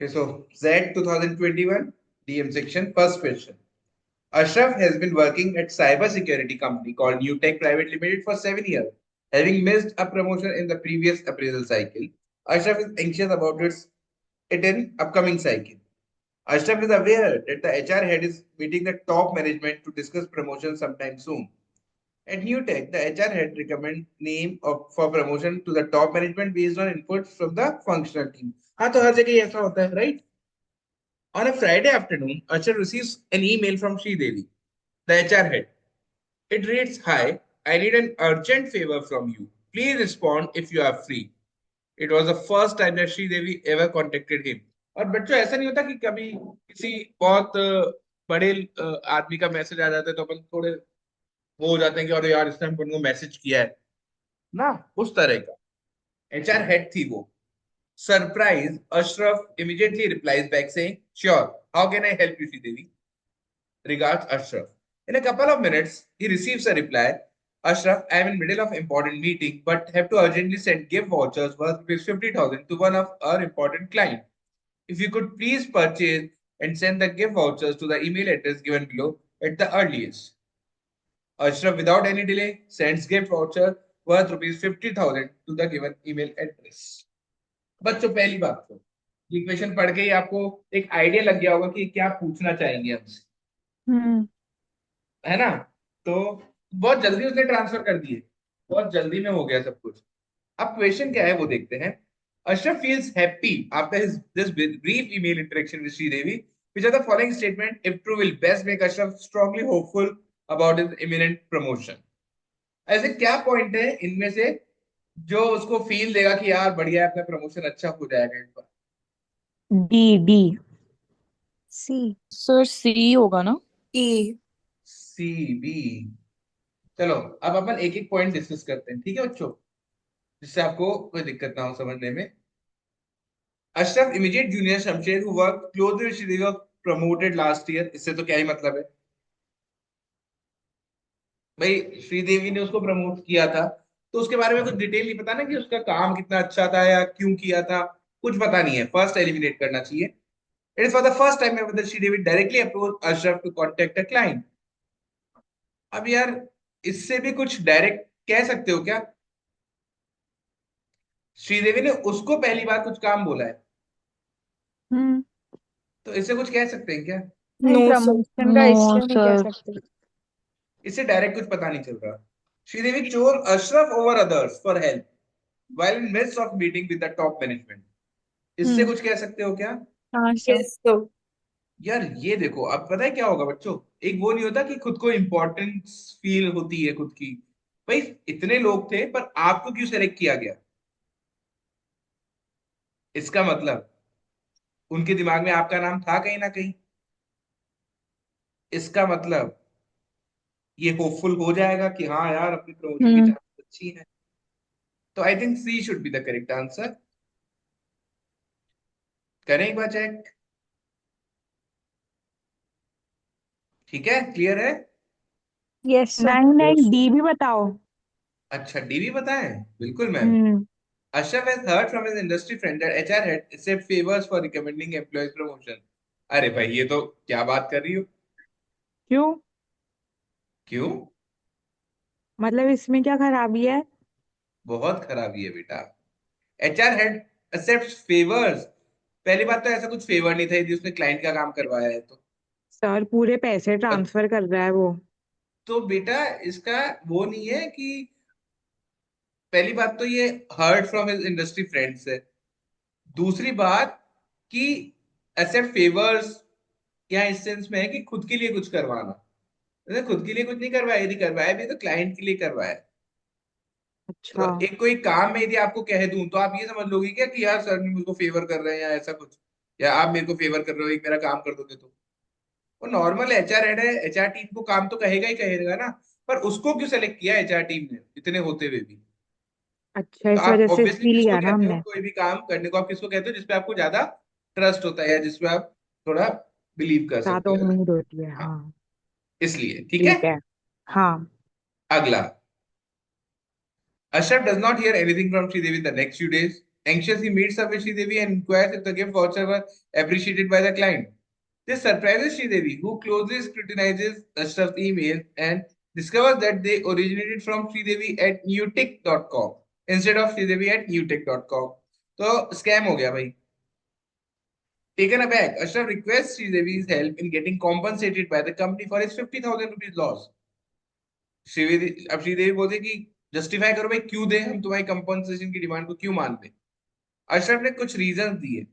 Okay, so Z 2021 DM section, first question. Ashraf has been working at cybersecurity company called New Tech Private Limited for 7 years. Having missed a promotion in the previous appraisal cycle, Ashraf is anxious about it in upcoming cycle. Ashraf is aware that the HR head is meeting the top management to discuss promotion sometime soon. At New Tech, the HR head recommend name for promotion to the top management based on input from the functional team. हाँ तो हर जगह ऐसा होता है, right? On a Friday afternoon, Ashraf receives an email from Devi, the HR head. It reads, "Hi, I need an urgent favor from you. Please respond if you are free." It was the first time that Devi ever contacted him. और बच्चों ऐसा नहीं होता कि कभी किसी बहुत बड़े आदमी का मैसेज आ जाता है तो अपन थोड़े वो हो जाते हैं कि अरे यार इसने अपन को मैसेज किया है ना, उस तरह का एचआर हेड थी वो. Surprised, Ashraf immediately replies back saying, "Sure, how can I help you, Devi? Regards, Ashraf." In a couple of minutes, he receives a reply. "Ashraf, I am in middle of important meeting, but have to urgently send gift vouchers worth rupees 50,000 to one of our important client. If you could please purchase and send the gift vouchers to the email address given below at the earliest." Ashraf, without any delay, sends gift voucher worth rupees 50,000 to the given email address. बच्चों पहली बात तो ये question पढ़ के ही आपको एक idea लग गया होगा कि क्या पूछना चाहेंगे हमसे, हम्म। है ना? तो बहुत जल्दी उसने ट्रांसफर कर दिए, बहुत जल्दी में हो गया सब कुछ. अब क्वेश्चन क्या है वो देखते हैं. Ashraf feels happy after this brief email interaction with Sridevi, which are the following statement, if true, will best make Ashraf strongly hopeful about his imminent promotion. ऐसे क्या पॉइंट है इनमें से जो उसको फील देगा कि यार बढ़िया है, अपना प्रमोशन अच्छा हो जाएगा इस बार? D D C. Sir C होगा ना? ई। C, B. चलो अब अपन एक एक पॉइंट डिस्कस करते हैं, ठीक है बच्चों, जिससे आपको कोई दिक्कत ना हो समझने में. Ashraf immediate junior Shamsher who work closely with Sridevi got promoted last year. इससे तो क्या ही मतलब है भाई, श्रीदेवी ने उसको प्रमोट किया था तो उसके बारे में कुछ डिटेल नहीं पता ना कि उसका काम कितना अच्छा था या क्यों किया था, कुछ पता नहीं है. फर्स्ट एलिमिनेट करना चाहिए. It is for the first time ever that Sridevi directly approach Ashraf to contact a client. अब यार इससे भी कुछ डायरेक्ट कह सकते हो क्या? श्रीदेवी ने उसको पहली बार कुछ काम बोला है हम्म। तो इससे कुछ कह सकते हैं क्या? नहीं, नो सर। प्रमोशन का नो इससे नहीं कह सर। सकते। इससे डायरेक्ट कुछ पता नहीं चल रहा. Sridevi chose Ashraf over others for help while in midst of meeting with the top management. इससे हम्म। कुछ कह सकते हो क्या? हाँ सर। Yes sir. यार ये देखो, अब पता है क्या होगा बच्चों, एक वो नहीं होता कि खुद को इंपॉर्टेंस फील होती है खुद की. भाई इतने लोग थे पर आपको क्यों सेलेक्ट किया गया? इसका मतलब उनके दिमाग में आपका नाम था कहीं ना कहीं. इसका मतलब ये होपफुल हो जाएगा कि हाँ यार अपनी प्रमोशन की हम्म। चांस अच्छी है. तो I think C should be the correct answer. करें एक बार चेक. ठीक है, क्लियर है? Yes sir. नहीं नहीं, डी भी बताओ। अच्छा, डी भी बताएं. बिल्कुल ma'am. Hmm. Ashraf has heard from his industry friend that HR had accept favors for recommending employees promotion. अरे भाई ये तो क्या बात कर रही हो? क्यों? क्यों? मतलब इसमें क्या खराबी है? बहुत खराबी है बेटा. HR had accepts favors. पहली बात तो ऐसा कुछ फेवर नहीं था यदि उसने क्लाइंट का काम करवाया है तो. सर पूरे पैसे और ट्रांसफर कर रहा है वो। तो बेटा इसका वो नहीं है कि पहली बात तो ये heard from his industry friends है. दूसरी बात कि एक्सेप्ट फेवर्स क्या इस सेंस में है कि खुद के लिए कुछ करवाना. मैंने खुद के लिए कुछ नहीं करवाया, यदि करवाया भी तो क्लाइंट के लिए करवाया. तो अच्छा। एक कोई काम में यदि आपको कह दूं तो आप ये समझ लोगे क्या कि यार सर ने मुझको फेवर कर रहे हैं या ऐसा कुछ, या आप मेरे को फेवर कर रहे हो, एक मेरा काम कर दोगे तो. वो नॉर्मल एचआर हेड है, एचआर टीम को काम तो कहेगा ही कहेगा ना. पर उसको क्यों सेलेक्ट किया एचआर टीम ने इतने होते हुए भी? अच्छा, तो इस आप वजह से ऑब्वियसली इसकी किसको लिया ना कहते हो हमने। कोई भी काम करने को, आप किसको कहते हो जिसपे आपको ज्यादा ट्रस्ट होता है या जिसपे आप थोड़ा बिलीव कर सकते ज्यादा हो, है ना? उम्मीद होती है, हाँ, हाँ। इसलिए ठीक है. ठीक है। हाँ। अगला. Ashraf does not hear anything from Sridevi the next few days. Anxious, he meets up with Sridevi and inquires if the gift voucher were appreciated by the client. This surprises Sridevi, who closely scrutinizes Ashraf's emails and discovers that they originated from Sridevi at newtick.com instead of Sridevi at newtick.com. तो scam हो गया भाई. Taken aback, Ashraf requests Sridevi's help in getting compensated by the company for his 50,000 rupees loss. Sridevi बोलते कि justify करो भाई, क्यों दे हम तुम्हारी कंपनसेशन की डिमांड को क्यों मान दें. अशरफ ने कुछ रीजन दिए.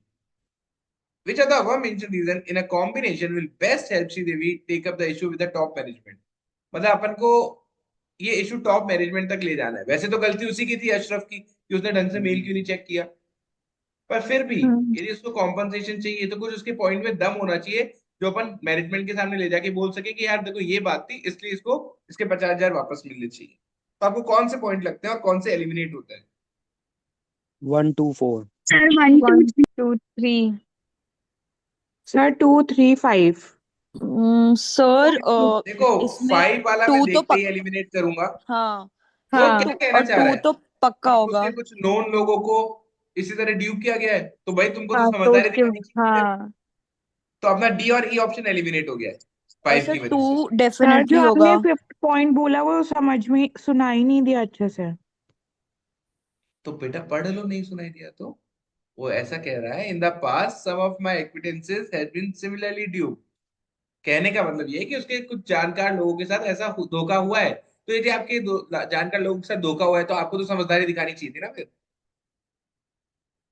Which of the above mentioned reason in a combination will best help Sridevi take up the issue with the top management? मतलब अपन को ये इशू टॉप मैनेजमेंट तक ले जाना है. वैसे तो गलती उसी की थी अशरफ की कि उसने ढंग से मेल क्यों नहीं चेक किया, पर फिर भी यदि उसको कॉम्पनसेशन चाहिए तो कुछ उसके पॉइंट में दम होना चाहिए जो अपन मैनेजमेंट के सामने ले जाके बोल सके कि यार देखो ये बात थी इसलिए इसको इसके 50,000 वापस मिलने चाहिए. तो आपको कौन से पॉइंट लगते हैं और कौन से एलिमिनेट होते हैं? 1 2 4. Sir, 1, 2, 1, 2, 3. सर 2, 3, 5. सर देखो इसमें 5 वाला मैं 2 तो देखते ही एलिमिनेट करूंगा. हाँ वो हाँ, क्या कहना और चाह रहा 2 है तो पक्का कि होगा. उसने कुछ नोन लोगों को इसी तरह ड्यूप किया गया है, तो भाई तुमको तो हाँ, तो समझदारी उसके दिखानी चाहिए. हाँ तो अपना डी और ई ऑप्शन एलिमिनेट हो गया है और 5 सर की 2 वजह से. सर डेफिनेटली जो होगा. आपने 5th पॉइंट बोला वो समझ में सुना ही नहीं दिया अच्छे से. तो बेटा पढ़ लो, नहीं सुनाई दिया तो. वो ऐसा कह रहा है, in the past some of my acquaintances has been similarly due. कहने का मतलब ये है कि उसके कुछ जानकार लोगों के साथ ऐसा धोखा हुआ है. तो यदि आपके जानकार लोगों के साथ धोखा हुआ है तो आपको तो समझदारी दिखानी चाहिए थी ना फिर.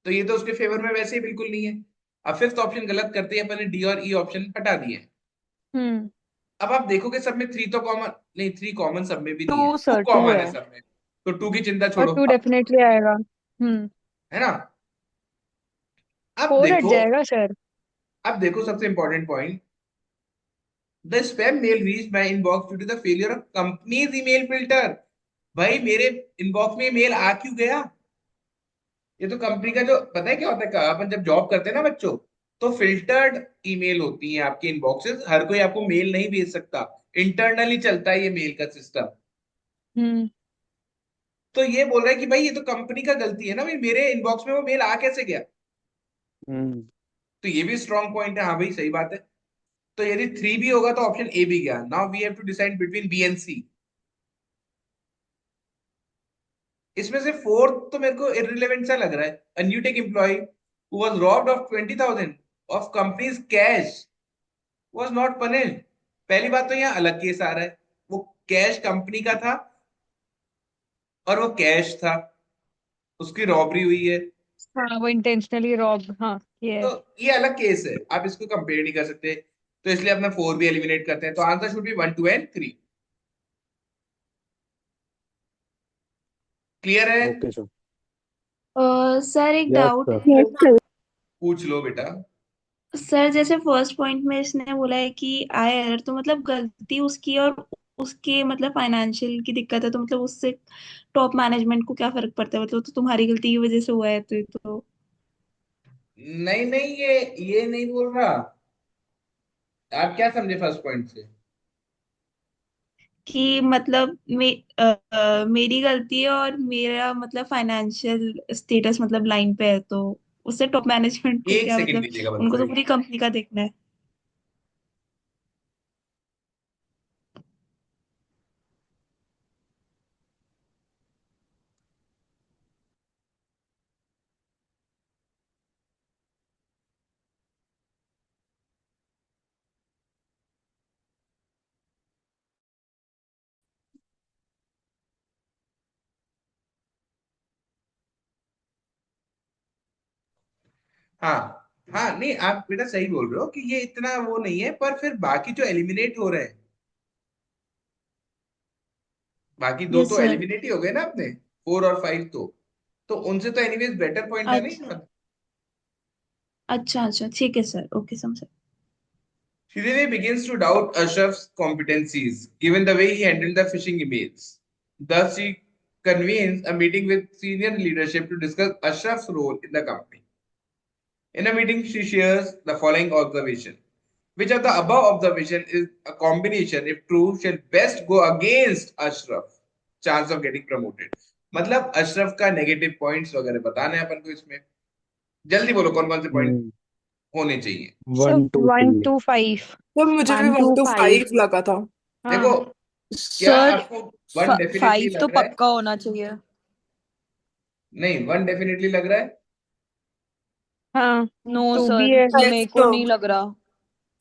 तो ये तो उसके फेवर में वैसे ही बिल्कुल नहीं है. अब 5th ऑप्शन गलत करते ही अपन ने डी और ई ऑप्शन हटा दिए हैं. हम्म अब आप देखोगे सब में 3 तो कॉमन नहीं, 3 कॉमन सब में भी नहीं है, 2 2 सर 2 कॉमन है है सब में. तो 2 की चिंता और छोड़ो, 2 डेफिनेटली आएगा. है ना. अब 4 हट देखो, जाएगा सर. अब देखो सबसे important point. The spam mail reached my inbox due to the failure of company's email filter. भाई मेरे इनबॉक्स में मेल आ क्यों गया? ये तो कंपनी का जो पता है क्या होता है का, अपन जब जॉब करते हैं ना बच्चों, तो फिल्टर्ड ईमेल होती है आपकी इनबॉक्सेस. हर कोई आपको मेल नहीं भेज सकता, इंटरनली चलता है ये मेल का सिस्टम. हम्म तो ये बोल रहा है कि भाई ये तो कंपनी का गलती है ना भाई, मेरे इनबॉक्स में वो मेल आ कैसे गया. हम्म तो ये भी स्ट्रॉन्ग पॉइंट है. हाँ भाई सही बात है. तो यदि 3 भी होगा तो ऑप्शन ए भी गया. Now we have to decide between B and C. इसमें से फोर्थ तो मेरे को इररिलेवेंट सा लग रहा है. A new tech employ who was robbed of 20,000 of companies cash was not punished. पहली बात तो यहाँ अलग केस आ रहा है. वो कैश कंपनी का था और वो कैश था, उसकी रॉबरी हुई है. हाँ, वो इंटेंशनली रॉब. हाँ, ये तो है. ये अलग केस है, आप इसको कंपेयर नहीं कर सकते. तो इसलिए अपना 4 भी एलिमिनेट करते हैं. तो answer should be 1, 2 and 3. Clear है? Okay sir. सर एक यस डाउट सर. है. Yes sir. पूछ लो बेटा. सर जैसे फर्स्ट पॉइंट में इसने बोला है कि आय एरर, तो मतलब गलती उसकी और उसके मतलब फाइनेंशियल की दिक्कत है, तो मतलब उससे टॉप मैनेजमेंट को क्या फर्क पड़ता है? मतलब तो तुम्हारी गलती की वजह से हुआ है, तो ये तो नहीं नहीं, ये नहीं बोल रहा. आप क्या समझे फर्स्ट पॉइंट से? कि मतलब मेरी गलती है और मेरा मतलब फाइनेंशियल स्टेटस मतलब लाइन पे है, तो उससे टॉप मैनेजमेंट को एक क्या सेकंड मतलब? दीजिएगा उनको बच्चों, तो एक. पूरी कंपनी का देखना है. हाँ हाँ, नहीं आप बेटा सही बोल रहे हो कि ये इतना वो नहीं है, पर फिर बाकी जो एलिमिनेट हो रहे हैं, बाकी दो यस तो सर. एलिमिनेट ही हो गए ना अपने, 4 और 5 तो उनसे तो एनीवेज बेटर पॉइंट है नहीं. अच्छा अच्छा अच्छा, ठीक है सर. ओके, समझ. Sridevi begins to doubt Ashraf's competencies given the way he handled the phishing emails. Thus, she convenes a meeting with senior leadership to discuss Ashraf's role in the company. In a meeting, she shares the following observation. Which of the above observation is a combination, if true, shall best go against Ashraf chance of getting promoted? मतलब अशरफ का negative points वगैरह बताने हैं अपन को इसमें। जल्दी बोलो कौन कौन से पॉइंट हम्म होने चाहिए। सर 1 2 3 1 2 5। तो मुझे भी 1 2 5। 1 to 5 लगा था। देखो, हाँ क्या सर आपको वन डेफिनेटली 5 तो लग रहा है? पक्का होना चाहिए। नहीं, वन डेफिनेटली लग रहा है। हाँ। नो 2 भी सर, है। मेरे नेक्स्ट को तो नहीं लग रहा।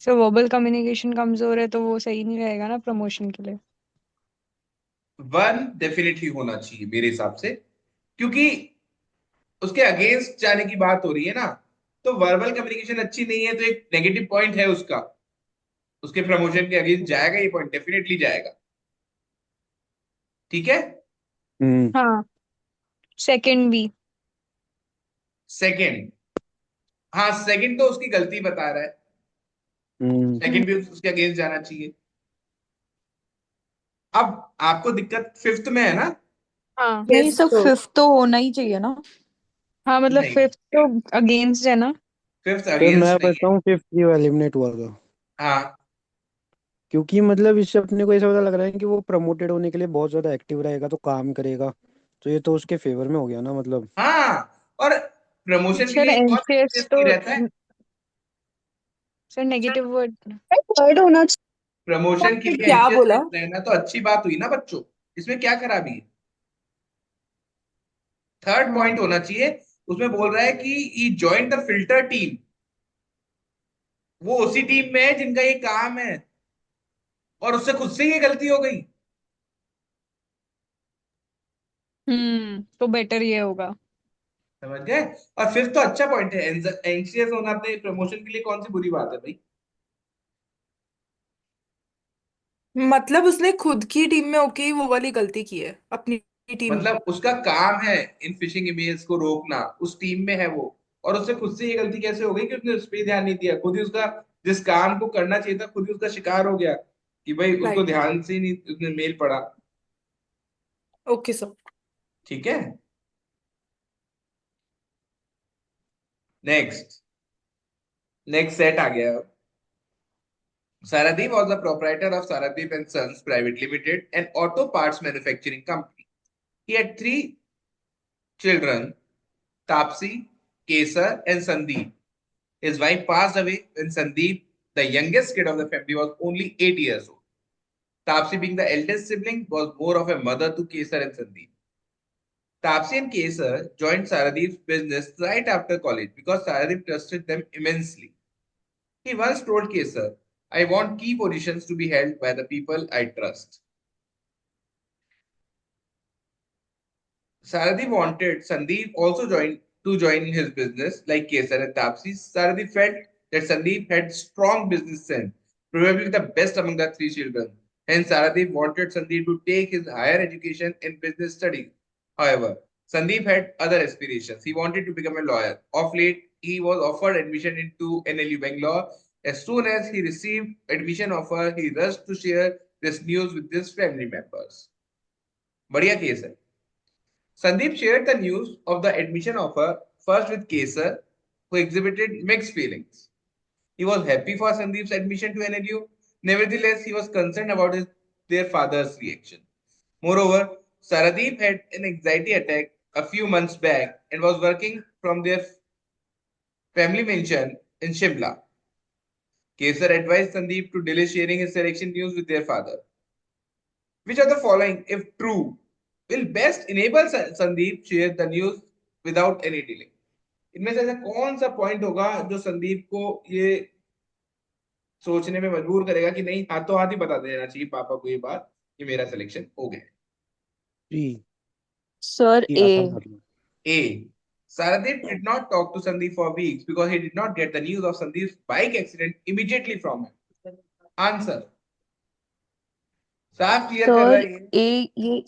सर वर्बल कम्युनिकेशन कमजोर है तो वो सही नहीं रहेगा ना प्रमोशन के लिए। वन डेफिनेटली होना चाहिए मेरे हिसाब से, क्योंकि उसके अगेंस्ट जाने की बात हो रही है ना। तो वर्बल कम्युनिकेशन अच्छी नहीं है तो एक नेगेटिव पॉइंट है उसका, उसके प्रमोशन के अगेंस्ट जाएगा, ये पॉइंट डेफिनेटली जाएगा। ठीक है। हम्म हाँ सेकंड भी। सेकंड, हाँ सेकंड तो उसकी गलती बता रहा है, हम्म हम्म। सेकंड भी उसके अगेंस्ट जाना चाहिए। अब आपको दिक्कत फिफ्थ में है ना? हाँ। नहीं यस सर, तो 5 तो होना ही चाहिए ना। हाँ मतलब नहीं, फिफ्थ तो अगेंस्ट है ना। फिफ्थ सर मैं अगेंस्ट नहीं बताता है। हूँ फिफ्थ क्यों एलिमिनेट हुआ था। हाँ क्योंकि मतलब इससे अपने को ऐसा पता लग रहा है कि वो प्रमोटेड होने के लिए बहुत ज्यादा एक्टिव रहेगा तो काम करेगा। तो ये तो उसके फेवर में हो गया ना मतलब। हाँ, और प्रमोशन के सर लिए कौन एंशियस anxious तो नहीं रहता है? Sir negative word. थर्ड होना प्रमोशन के लिए क्या एंशियस बोला? रहना तो अच्छी बात हुई ना बच्चों, इसमें क्या खराबी है? थर्ड हाँ। पॉइंट होना चाहिए। उसमें बोल रहा है कि ही जॉइन द फिल्टर टीम, वो उसी टीम में है जिनका ये काम है, और उससे खुद से ये गलती हो गई। तो बेटर ये होगा। समझ गए? और फिफ्थ तो अच्छा पॉइंट है, एंशियस होना अपने प्रमोशन के लिए कौन सी बुरी बात है भाई? मतलब उसने खुद की टीम में होके ही वो वाली गलती की है अपनी टीम। मतलब उसका काम है इन फिशिंग ईमेल्स को रोकना, उस टीम में है वो, और उससे खुद से ये गलती कैसे हो गई कि उसने उस पर ध्यान नहीं दिया, खुद ही उसका जिस काम को करना चाहिए था खुद ही उसका शिकार हो गया, कि भाई उसको राइट। ध्यान से ही नहीं उसने मेल पढ़ा। Okay sir. ठीक है। नेक्स्ट, नेक्स्ट सेट आ गया। Saradeep was the proprietor of Saradeep and Sons Private Limited, an auto parts manufacturing company. He had three children, Tapsi, Kesar, and Sandeep. His wife passed away when Sandeep, the youngest kid of the family, was only 8 years old. Tapsi, being the eldest sibling, was more of a mother to Kesar and Sandeep. Tapsi and Kesar joined Saradeep's business right after college because Saradeep trusted them immensely. He once told Kesar, I want key positions to be held by the people I trust. Sarathi wanted Sandeep also join his business like Kesar and Tapsi. Sarathi felt that Sandeep had strong business sense, probably the best among the three children. Hence, Sarathi wanted Sandeep to take his higher education in business studies. However, Sandeep had other aspirations. He wanted to become a lawyer. Of late, he was offered admission into NLU Bangalore. As soon as he received admission offer, he rushed to share this news with his family members. बढ़िया case है। Sandeep shared the news of the admission offer first with Kesar, who exhibited mixed feelings. He was happy for Sandeep's admission to NLU. Nevertheless, he was concerned about their father's reaction. Moreover, Saradeep had an anxiety attack a few months back and was working from their family mansion in Shimla. Kesar advised Sandeep to delay sharing his selection news with their father. Which of the following, if true, will best enable Sandeep share the news without any delay? इनमें से ऐसा कौन सा point होगा जो संदीप को ये सोचने में मजबूर करेगा कि नहीं, हाथों हाथ ही बता देना चाहिए पापा को ये बात कि मेरा सिलेक्शन हो गया है? जी सर ये ए। आसान मतलब। A. Saradeep did not talk to Sandeep for weeks because he did not get the news of Sandeep's bike accident immediately from him. Answer. साफ क्लियर कर रहा सर है ये। ए ये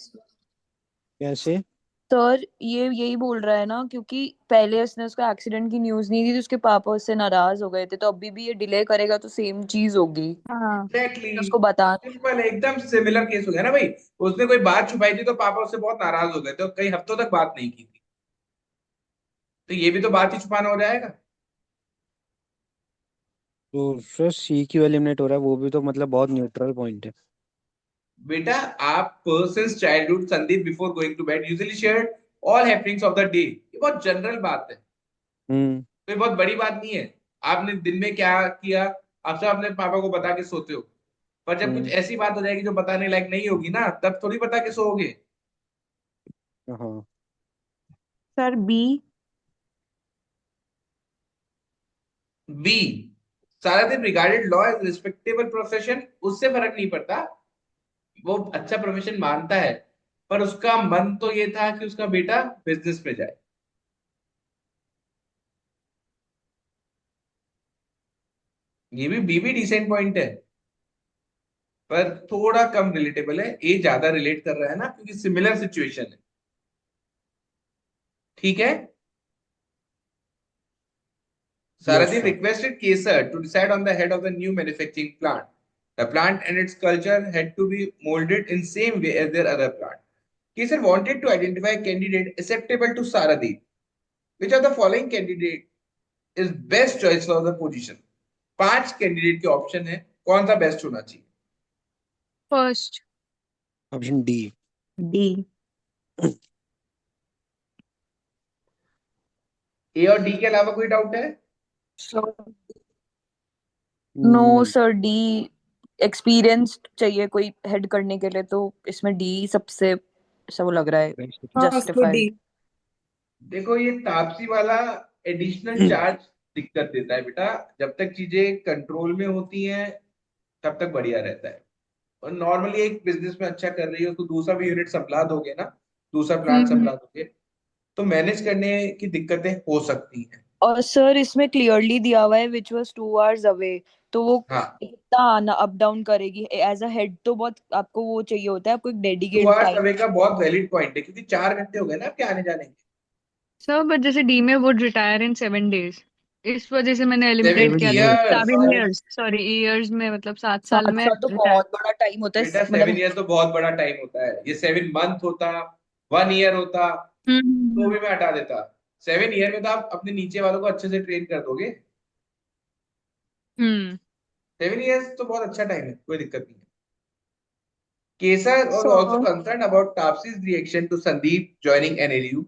कैसे? सर ये यही बोल रहा है ना, क्योंकि पहले उसने उसको एक्सीडेंट की न्यूज नहीं दी तो उसके पापा उससे नाराज हो गए थे, तो अभी भी ये डिले करेगा तो सेम चीज होगी। हाँ। एग्जैक्टली, उसको बता। सिंपल, एकदम सिमिलर केस हो गया ना भाई। उसने कोई बात छुपाई थी तो पापा उससे बहुत नाराज हो गए थे और कई हफ्तों तक बात नहीं की थी, तो ये भी तो बात ही छुपाना हो जाएगा। तो सर सी क्यों एलिमिनेट हो रहा है वो भी तो मतलब बहुत न्यूट्रल पॉइंट है। बेटा आप since childhood Sandeep before going to bed usually share all happenings of the day, ये बहुत जनरल बात है, हम्म। कोई बहुत बड़ी बात नहीं है। आपने दिन में क्या किया आप सब अपने पापा को बता के सोते हो, पर जब कुछ हम्म। ऐसी बात हो जाएगी जो बताने लायक नहीं होगी ना, तब थोड़ी बता के सोओगे। हाँ। Sir B. बी, सारा दिन regarded law as respectable profession, उससे फर्क नहीं पड़ता, वो अच्छा प्रोफेशन मानता है, पर उसका मन तो ये था कि उसका बेटा बिजनेस में जाए। ये भी डिसेंट पॉइंट है, पर थोड़ा कम रिलेटेबल है। ए ज्यादा रिलेट कर रहा है ना, क्योंकि सिमिलर सिचुएशन है। ठीक है। Yes Saradip sir. requested Kesar to decide on the head of the new manufacturing plant. The plant and its culture had to be molded in same way as their other plant. Kesar wanted to identify a candidate acceptable to Saradip. Which of the following candidate is best choice for the position? 5 candidate के option है, कौन सा best होना चाहिए? First. Option D. D. ए और D के अलावा कोई डाउट है? नो नहीं। सर, डी एक्सपीरियंस चाहिए कोई हेड करने के लिए, तो इसमें डी सबसे ऐसा वो लग रहा है बेस्ट। हाँ उसको डी। जस्टिफाइड। देखो ये तापसी वाला एडिशनल चार्ज दिक्कत देता है बेटा। जब तक चीजें कंट्रोल में होती हैं तब तक बढ़िया रहता है। और नॉर्मली एक बिजनेस में अच्छा कर रही हो तो दूसरा भी यूनिट संभला दोगे ना, दूसरा प्लांट हम्म। संभला दोगे, तो मैनेज करने की दिक्कतें हो सकती हैं। और सर इसमें क्लियरली दिया हुआ है विच वाज 2 hours अवे, तो वो हाँ, कितना आना अप डाउन करेगी एज अ हेड, तो बहुत आपको वो चाहिए होता है, आपको एक 2 डेडिकेट आवर्स टाइम। अवे का बहुत वैलिड पॉइंट है, क्योंकि 4 घंटे हो गए ना आपके आने जाने के। सर बट जैसे डी में वुड रिटायर इन 7 days, इस वजह से मैंने एलिमिनेट 7 किया 7 था। Year. Years 7 years, sorry years में मतलब 7 साल में 7 साल तो रिटायर। बहुत बड़ा टाइम होता है बेटा, मतलब। 7 ईयर्स तो बहुत बड़ा टाइम होता है। ये 7 मंथ होता, 1 ईयर होता, तो हम्म। भी मैं हटा देता। 7 ईयर में तो आप अपने नीचे वालों को अच्छे से ट्रेन कर दोगे। हम्म। 7 ईयर्स तो बहुत अच्छा टाइम है, कोई दिक्कत नहीं है। Kesar was also so concerned about Tapsi's reaction to Sandeep joining NLU.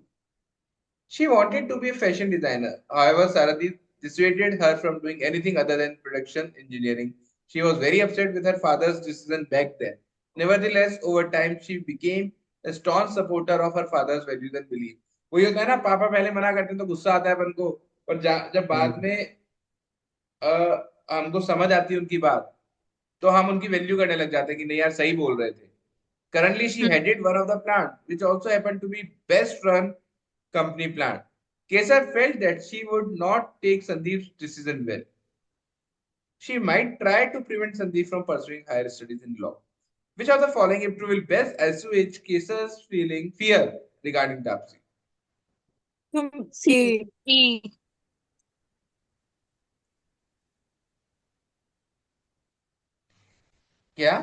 She wanted to be a fashion designer. However, Saradeep dissuaded her from doing anything other than production engineering. She was very upset with her father's decision back then. Nevertheless, over time, she became a staunch supporter of her father's values and beliefs. वही होता है ना, पापा पहले मना करते हैं तो गुस्सा आता है अपन को, पर जब बाद हम्म। में हमको समझ आती है उनकी बात, तो हम उनकी वैल्यू करने लग जाते हैं कि नहीं यार सही बोल रहे थे। Currently, she hmm. headed one of the plant, which also happened to be best run company plant. Kesar felt that she would not take Sandeep's decision well. She might try to prevent Sandeep from pursuing higher studies in law. Which of the following improvement will best assuage Kesar's fear regarding Tapsi? तुम सी। ए। ई। क्या?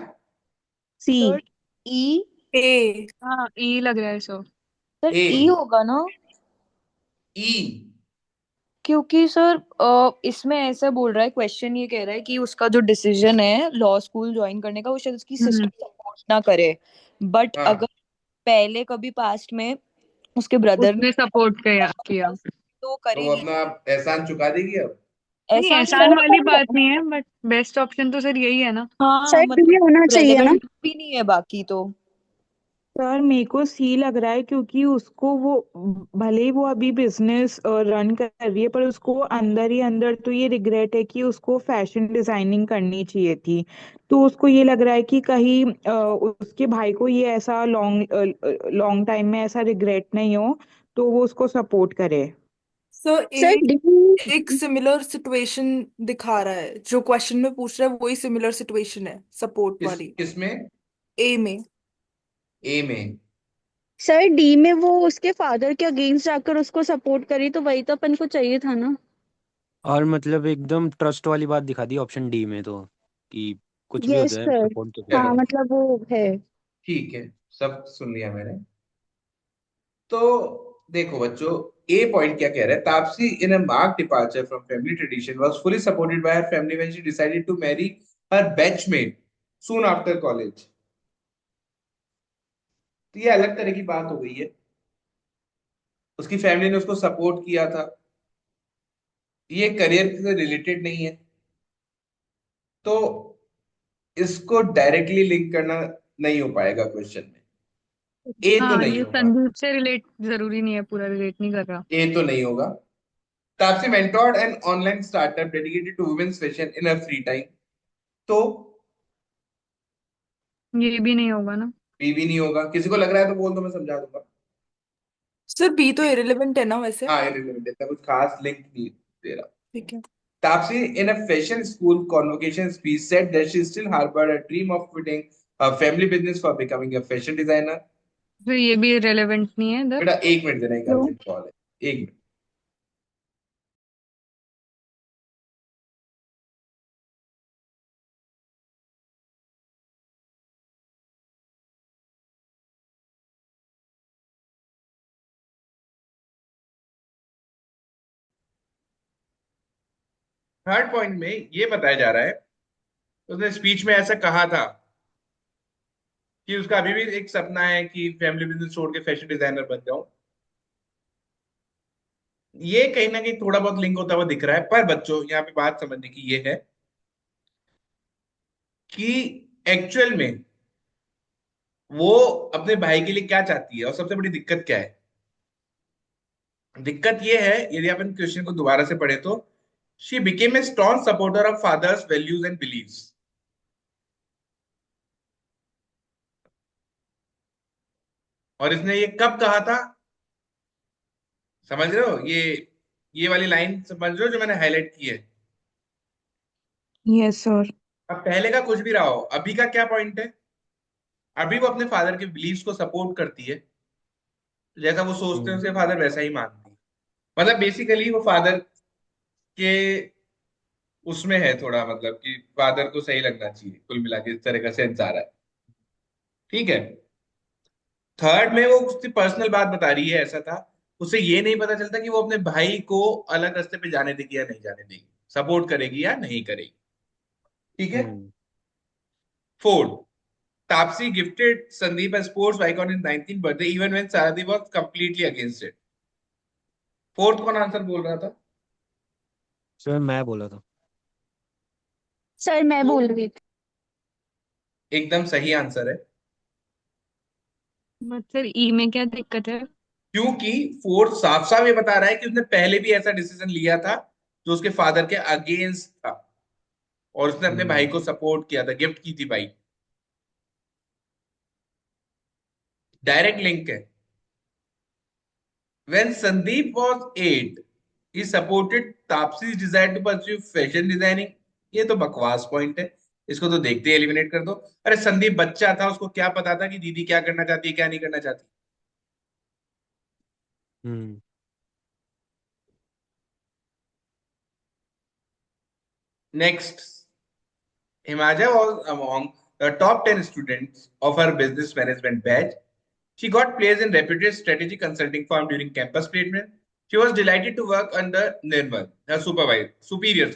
सी। Sir ई। ए। हाँ ई लग रहा है sir. Sir ए। ई होगा ना, ई। क्योंकि sir इसमें ऐसा बोल रहा है, क्वेश्चन ये कह रहा है कि उसका जो डिसीजन है लॉ स्कूल ज्वाइन करने का, वो शायद उसकी हम्म। सिस्टर सपोर्ट ना करे, बट हाँ, अगर पहले कभी पास्ट में उसके ब्रदर ने उसने सपोर्ट किया। तो तो वो करेगी। अपना एहसान चुका देगी अब। नहीं ऐसा नहीं एहसान है। वाली बात नहीं है, बट बेस्ट ऑप्शन तो सर यही है ना। हाँ शायद मतलब ये होना चाहिए ना। रेलेवेंट भी नहीं है बाकी तो। सर मेरे को सी लग रहा है, क्योंकि उसको वो भले ही वो अभी बिजनेस रन कर रही है, पर उसको अंदर ही अंदर तो ये रिग्रेट है कि उसको फैशन डिजाइनिंग करनी चाहिए थी। तो उसको ये लग रहा है कि कहीं उसके भाई को ये ऐसा लॉन्ग लॉन्ग टाइम में ऐसा रिग्रेट नहीं हो, तो वो उसको सपोर्ट करे। So sir A D. एक सिमिलर सिचुएशन दिखा रहा है, जो क्वेश्चन में पूछ रहा है वही सिमिलर सिचुएशन है सपोर्ट वाली। किसमें? ए में। ए में? सर डी में वो उसके फादर के अगेंस्ट जाकर उसको सपोर्ट करी, तो वही तो अपन को चाहिए था ना। और मतलब एकदम ट्रस्ट वाली बात दिखा दी ऑप्शन डी में तो, कि कुछ भी हो यस जाए सर। सपोर्ट तो हाँ करेगा। चलो मतलब वो है। ठीक है, सब सुन लिया मैंने। तो देखो बच्चों, ए पॉइंट क्या कह रहा है? Taapsee in a mark departure from family tradition was fully supported by her family when she decided to marry her batchmate soon after college. तो ये अलग तरह की बात हो गई है। उसकी फैमिली ने उसको सपोर्ट किया था, ये करियर से रिलेटेड नहीं है, तो इसको डायरेक्टली लिंक करना नहीं हो पाएगा क्वेश्चन में। ए तो हाँ, नहीं ये होगा, संदीप से रिलेट जरूरी नहीं है, पूरा रिलेट नहीं कर रहा। ए तो नहीं होगा। Taapsee mentored an online startup dedicated to women's fashion in her free time, तो ये भी नहीं होगा ना। बी भी नहीं होगा। किसी को लग रहा है तो बोल दो, मैं समझा दूंगा। सर बी तो इरेलीवेंट है ना वैसे। हाँ, irrelevant है, इतना कुछ खास लिंक नहीं दे रहा। ठीक है। Tapsi, in a fashion school convocation speech, said that she still harbored a dream of quitting a family business for becoming a fashion designer. तो ये भी रेलेवेंट नहीं है इधर। बेटा 1 मिनट देना, एक क्यों? अर्जेंट कॉल है, 1 मिनट। थर्ड पॉइंट में ये बताया जा रहा है, उसने स्पीच में ऐसा कहा था कि उसका अभी भी एक सपना है कि फैमिली बिजनेस छोड़ के फैशन डिजाइनर बन जाऊं। ये कहीं ना कहीं थोड़ा बहुत लिंक होता हुआ दिख रहा है, पर बच्चों यहाँ पे बात समझने की ये है कि एक्चुअल में वो अपने भाई के लिए क्या चाहती है और सबसे बड़ी दिक्कत क्या है। दिक्कत ये है, यदि अपन क्वेश्चन को दोबारा से पढ़े तो, she became a strong supporter of father's values and beliefs. और इसने ये कब कहा था, समझ रहे हो? ये वाली लाइन समझ रहे हो जो मैंने हाईलाइट की है? Yes sir. अब पहले का कुछ भी रहा हो, अभी का क्या पॉइंट है? अभी वो अपने फादर के बिलीव्स को सपोर्ट करती है, जैसा वो सोचते हैं हम्म उसके फादर वैसा ही मानती है। मतलब बेसिकली वो फादर के उसमें है थोड़ा, मतलब कि फादर को सही लगना चाहिए, कुल मिला के इस तरह का सेंस आ रहा है। ठीक है। थर्ड में वो उसकी पर्सनल बात बता रही है, ऐसा था। उसे ये नहीं पता चलता कि वो अपने भाई को अलग रास्ते पे जाने देगी या नहीं जाने देगी, सपोर्ट करेगी या नहीं करेगी। ठीक है। हम्म fourth, Tapsi gifted Sandeep a sports bike on his 19th birthday even when Saradeep was completely against it. Fourth कौन आंसर बोल रहा था? सर मैं बोला था। सर मैं बोल रही थी। एकदम सही आंसर है, मत सर, ई में क्या दिक्कत है? क्योंकि फोर्थ साफ साफ ये बता रहा है कि उसने पहले भी ऐसा डिसीजन लिया था जो उसके फादर के अगेंस्ट था, और उसने अपने भाई हम्म को सपोर्ट किया था, गिफ्ट की थी बाइक। डायरेक्ट लिंक है। When Sandeep was 8, he supported Tapsi's desire to pursue fashion designing. ये तो बकवास पॉइंट है, इसको तो देखते ही एलिमिनेट कर दो। अरे संदीप बच्चा था, उसको क्या पता था कि दीदी क्या करना चाहती है क्या नहीं करना चाहती। हम्म next, Himaja was among the top 10 students of her business management batch. She got placed in reputed strategy consulting firm during campus placement. She was delighted to work under Nirmal, her superior,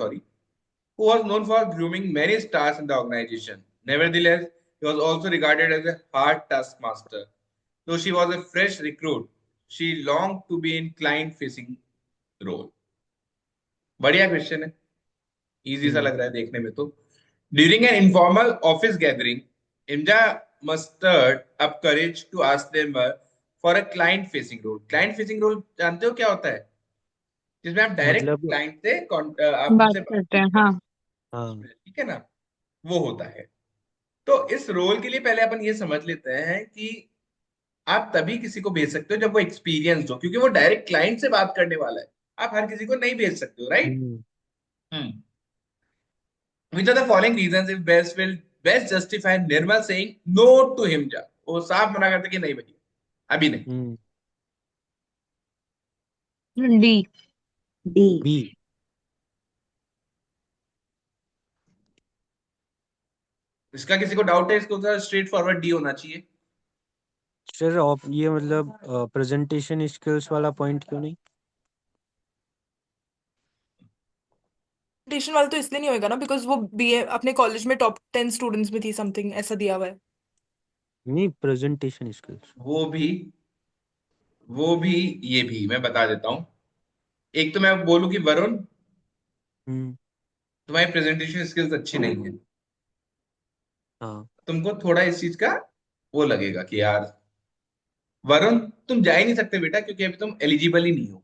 who was known for grooming many stars in the organization. Nevertheless, he was also regarded as a hard taskmaster. Though she was a fresh recruit, she longed to be in client-facing role. बढ़िया question है, easy सा लग हम्म रहा है देखने में तो। During an informal office gathering, Imja mustered up courage to ask them for a client facing role. Client facing role जानते हो क्या होता है? जिसमें आप डायरेक्ट मतलब क्लाइंट से आप बात उनसे करते बातचीत हैं, करते हाँ। हाँ। हैं, ठीक है ना? वो होता है। तो इस रोल के लिए पहले अपन ये समझ लेते हैं कि आप तभी किसी को भेज सकते हो जब वो एक्सपीरियंस हो, क्योंकि वो डायरेक्ट क्लाइंट से बात करने वाला है। आप हर किसी को नहीं भेज सकते हो, right? Hmm hmm. Which are the following reasons if best justify Nirmal saying no to Himja? वो साफ मना करते कि नहीं भैया, अभी नहीं। हम्म डी। डी। बी। इसका किसी को डाउट है? इसको तो स्ट्रेट फॉरवर्ड डी होना चाहिए। सर ये मतलब प्रेजेंटेशन स्किल्स वाला पॉइंट क्यों नहीं? प्रेजेंटेशन वाला तो इसलिए नहीं होएगा ना बिकॉज वो बीए अपने कॉलेज में टॉप 10 स्टूडेंट्स में थी, समथिंग ऐसा दिया हुआ है। नहीं, प्रेजेंटेशन स्किल्स। वो भी, वो भी, ये भी मैं बता देता हूँ। एक तो मैं बोलूँ कि वरुण, हम्म। तुम्हारी प्रेजेंटेशन स्किल्स अच्छी नहीं है। हाँ। तुमको थोड़ा इस चीज का वो लगेगा कि यार वरुण, तुम जा ही नहीं सकते बेटा, क्योंकि अभी तुम एलिजिबल ही नहीं हो।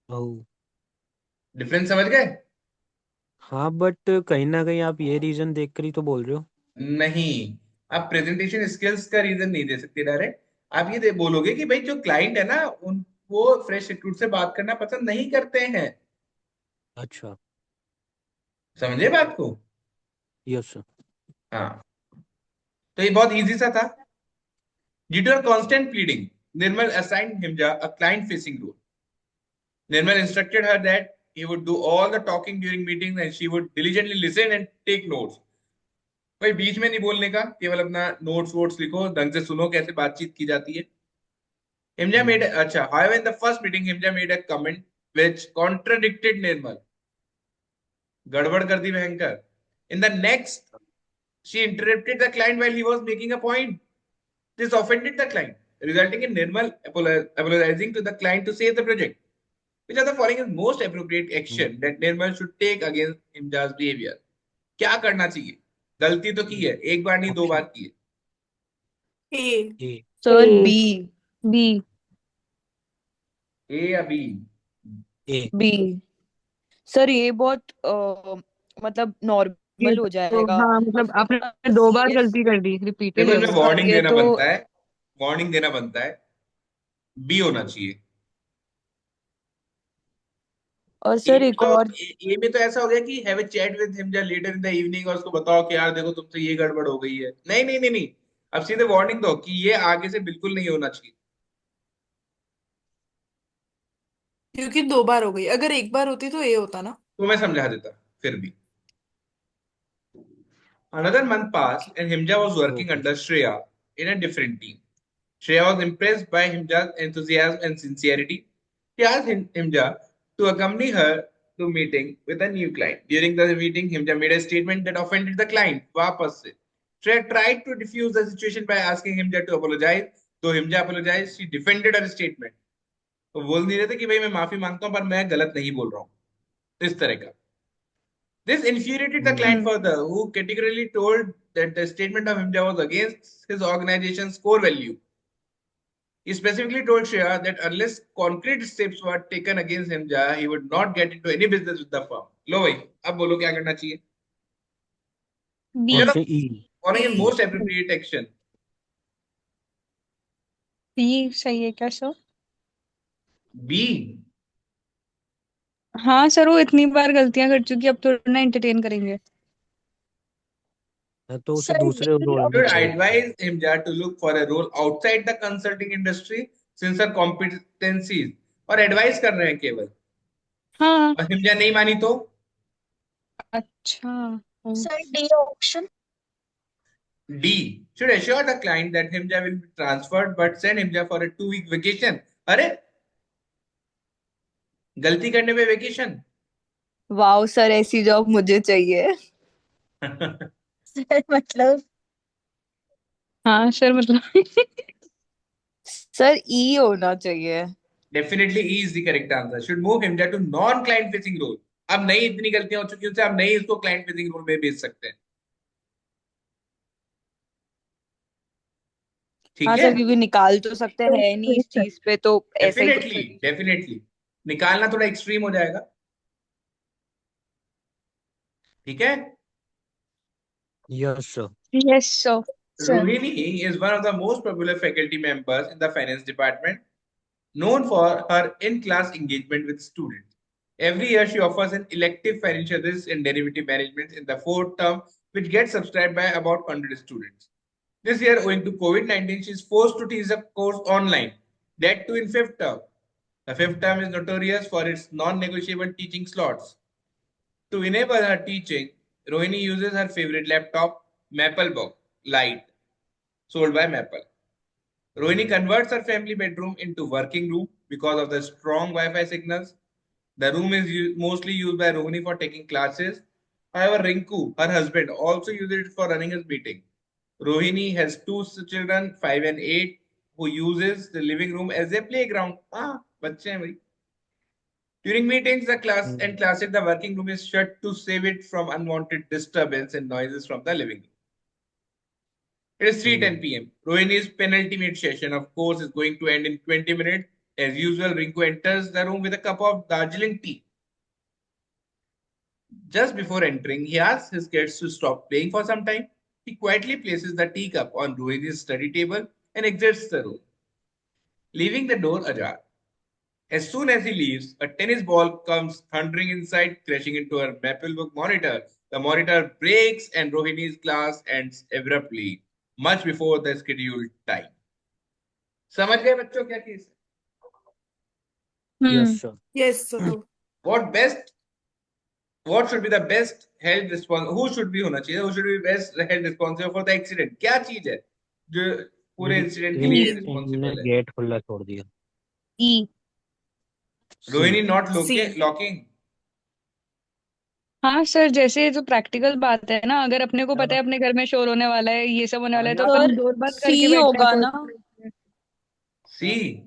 ओ। डिफरेंस समझ गए? हाँ, बट कहीं ना कहीं आप ये रीजन देख कर ही तो बोल रहे हो। नहीं, आप प्रेजेंटेशन स्किल्स का रीजन नहीं दे सकते डायरेक्ट। आप ये बोलोगे कि भाई जो क्लाइंट है ना, उन वो फ्रेश रिक्रूट से बात करना पसंद नहीं करते हैं। अच्छा। समझे बात को? Yes sir. हाँ, तो ये बहुत इजी सा था। Due to her constant pleading, Nirmal assigned Himja a client-facing role. Nirmal instructed her that he would do all the talking during meetings and she would diligently listen and take notes. भाई बीच में नहीं बोलने का, केवल अपना notes votes लिखो, ढंग से सुनो कैसे बातचीत की जाती है। Himja made अच्छा, however in the first meeting Himja made a comment which contradicted Nirmal. गड़बड़ कर दी भयंकर. In the next, she interrupted the client while he was making a point. This offended the client, resulting in Nirmal apologizing to the client to save the project. Which are the following is most appropriate action that Nirmal should take against Imjaz's behavior? क्या करना चाहिए? गलती तो की है, एक बार नहीं दो बार ऑप्शन की है। ए। ए। सर ए। बी। बी। ए या बी? ए। बी। सर ये बहुत मतलब ये नॉर्मल हो तो जाएगा। हाँ, मतलब आपने दो बार सीरियस, गलती कर दी, रिपीटेड देखो है इसमें वो। वार्निंग ये देना तो बनता है, वार्निंग देना बनता है। बी होना चाहिए। और ए सर में एक तो और ए में तो ऐसा हो गया कि have a chat with him later in the evening और उसको बताओ कि यार देखो तुमसे ये गड़बड़ हो गई है। नहीं नहीं नहीं नहीं, अब सीधे वार्निंग दो कि ये आगे से बिल्कुल नहीं होना चाहिए। क्योंकि 2 बार हो गई, अगर एक बार होती तो ए होता ना। तो मैं समझा देता फिर भी। Another month passed and Himja was working okay. under Shreya in a different team. Shreya was impressed by Himja's enthusiasm and sincerity. She asked Himja to accompany her to meeting with a new client. During the meeting, Himja made a statement that offended the client. वापस से. Shreya tried to defuse the situation by asking Himja to apologize. Though Himja apologized, she defended her statement. वो बोल नहीं रहे थे कि भाई मैं माफी मांगता हूं पर मैं गलत नहीं बोल रहा हूं, इस तरह का। This infuriated the client hmm. further, who categorically told that the statement of Himja was against his organization's core value. He specifically told Shreya that unless concrete steps were taken against Himja, he would not get into any business with the firm. लो भाई, अब बोलो क्या करना चाहिए? B. Which are the option E. following is A. most appropriate action? B सही है क्या sir? B. हाँ सर, वो इतनी बार गलतियां कर चुकी है, अब थोड़ा ना एंटरटेन करेंगे। तो उसे सर दूसरे डी रोल में Should चाहिए। advise Himja to look for a role outside the consulting industry since her competencies, और एडवाइस कर रहे हैं केवल, हाँ। और हिमजा नहीं मानी तो अच्छा। Sir D option. D. Should assure the client that Himja will be transferred but send Himja for a 2 week vacation. अरे गलती करने पे वेकेशन? वाओ सर, ऐसी जॉब मुझे चाहिए। सर मतलब हाँ सर, मतलब सर ई होना चाहिए। Definitely E is the correct answer. Should move Himja to non-client facing role. अब नहीं, इतनी गलतियां हो चुकी उनसे, अब नहीं इसको क्लाइंट फेसिंग रोल में भेज सकते हैं। हाँ ठीक है? सर, क्योंकि निकाल तो सकते हैं नहीं इस चीज पे, तो ऐसा ही कुछ डेफिनेटली सजेशन। डेफिनेटली निकालना थोड़ा एक्सट्रीम हो जाएगा। ठीक है? Yes sir. Yes sir. Sir Rohini is one of the most popular faculty members in the finance department, known for her in-class engagement with students. Every year, she offers an elective financial risk and derivative management in the fourth term, which gets subscribed by about 100 students. This year, owing to COVID-19, she is forced to teach the course online, that too in fifth term. The fifth term is notorious for its non-negotiable teaching slots. To enable her teaching, Rohini uses her favorite laptop, MapleBook Lite, sold by Maple. Rohini converts her family bedroom into working room because of the strong Wi-Fi signals. The room is mostly used by Rohini for taking classes. However, Rinku, her husband, also uses it for running his meeting. Rohini has two children, 5 and 8, who uses the living room as a playground. हाँ, बच्चे हैं भाई. During meetings, the classes, the working room is shut to save it from unwanted disturbance and noises from the living room. It is 3:10 p.m. Rohini's penultimate session, of course, is going to end in 20 minutes. As usual, Rinku enters the room with a cup of Darjeeling tea. Just before entering, he asks his kids to stop playing for some time. He quietly places the teacup on Rohini's study table and exits the room, leaving the door ajar. As soon as he leaves, a tennis ball comes thundering inside, crashing into her MapleBook monitor. The monitor breaks and Rohini's class ends abruptly, much before the scheduled time. समझ गए बच्चों क्या case है? Yes, hmm sir. Yes, sir. What should be the best held responsible? Who should be होना चाहिए? Who should be best held responsible for the accident? क्या चीज है जो पूरे इंसिडेंट के लिए E ने रिस्पॉन्सिबल है? गेट खुला छोड़ दिया. E Rohini C. Not C. Locking. हाँ सर, जैसे जो प्रैक्टिकल बात है ना, अगर अपने को पता है अपने घर में शोर होने वाला है, ये सब होने वाला है, तो हाँ, अपन सर डोर बंद सी करके बैठते हैं होगा फर्स्ट ना. प्लेस में। सी.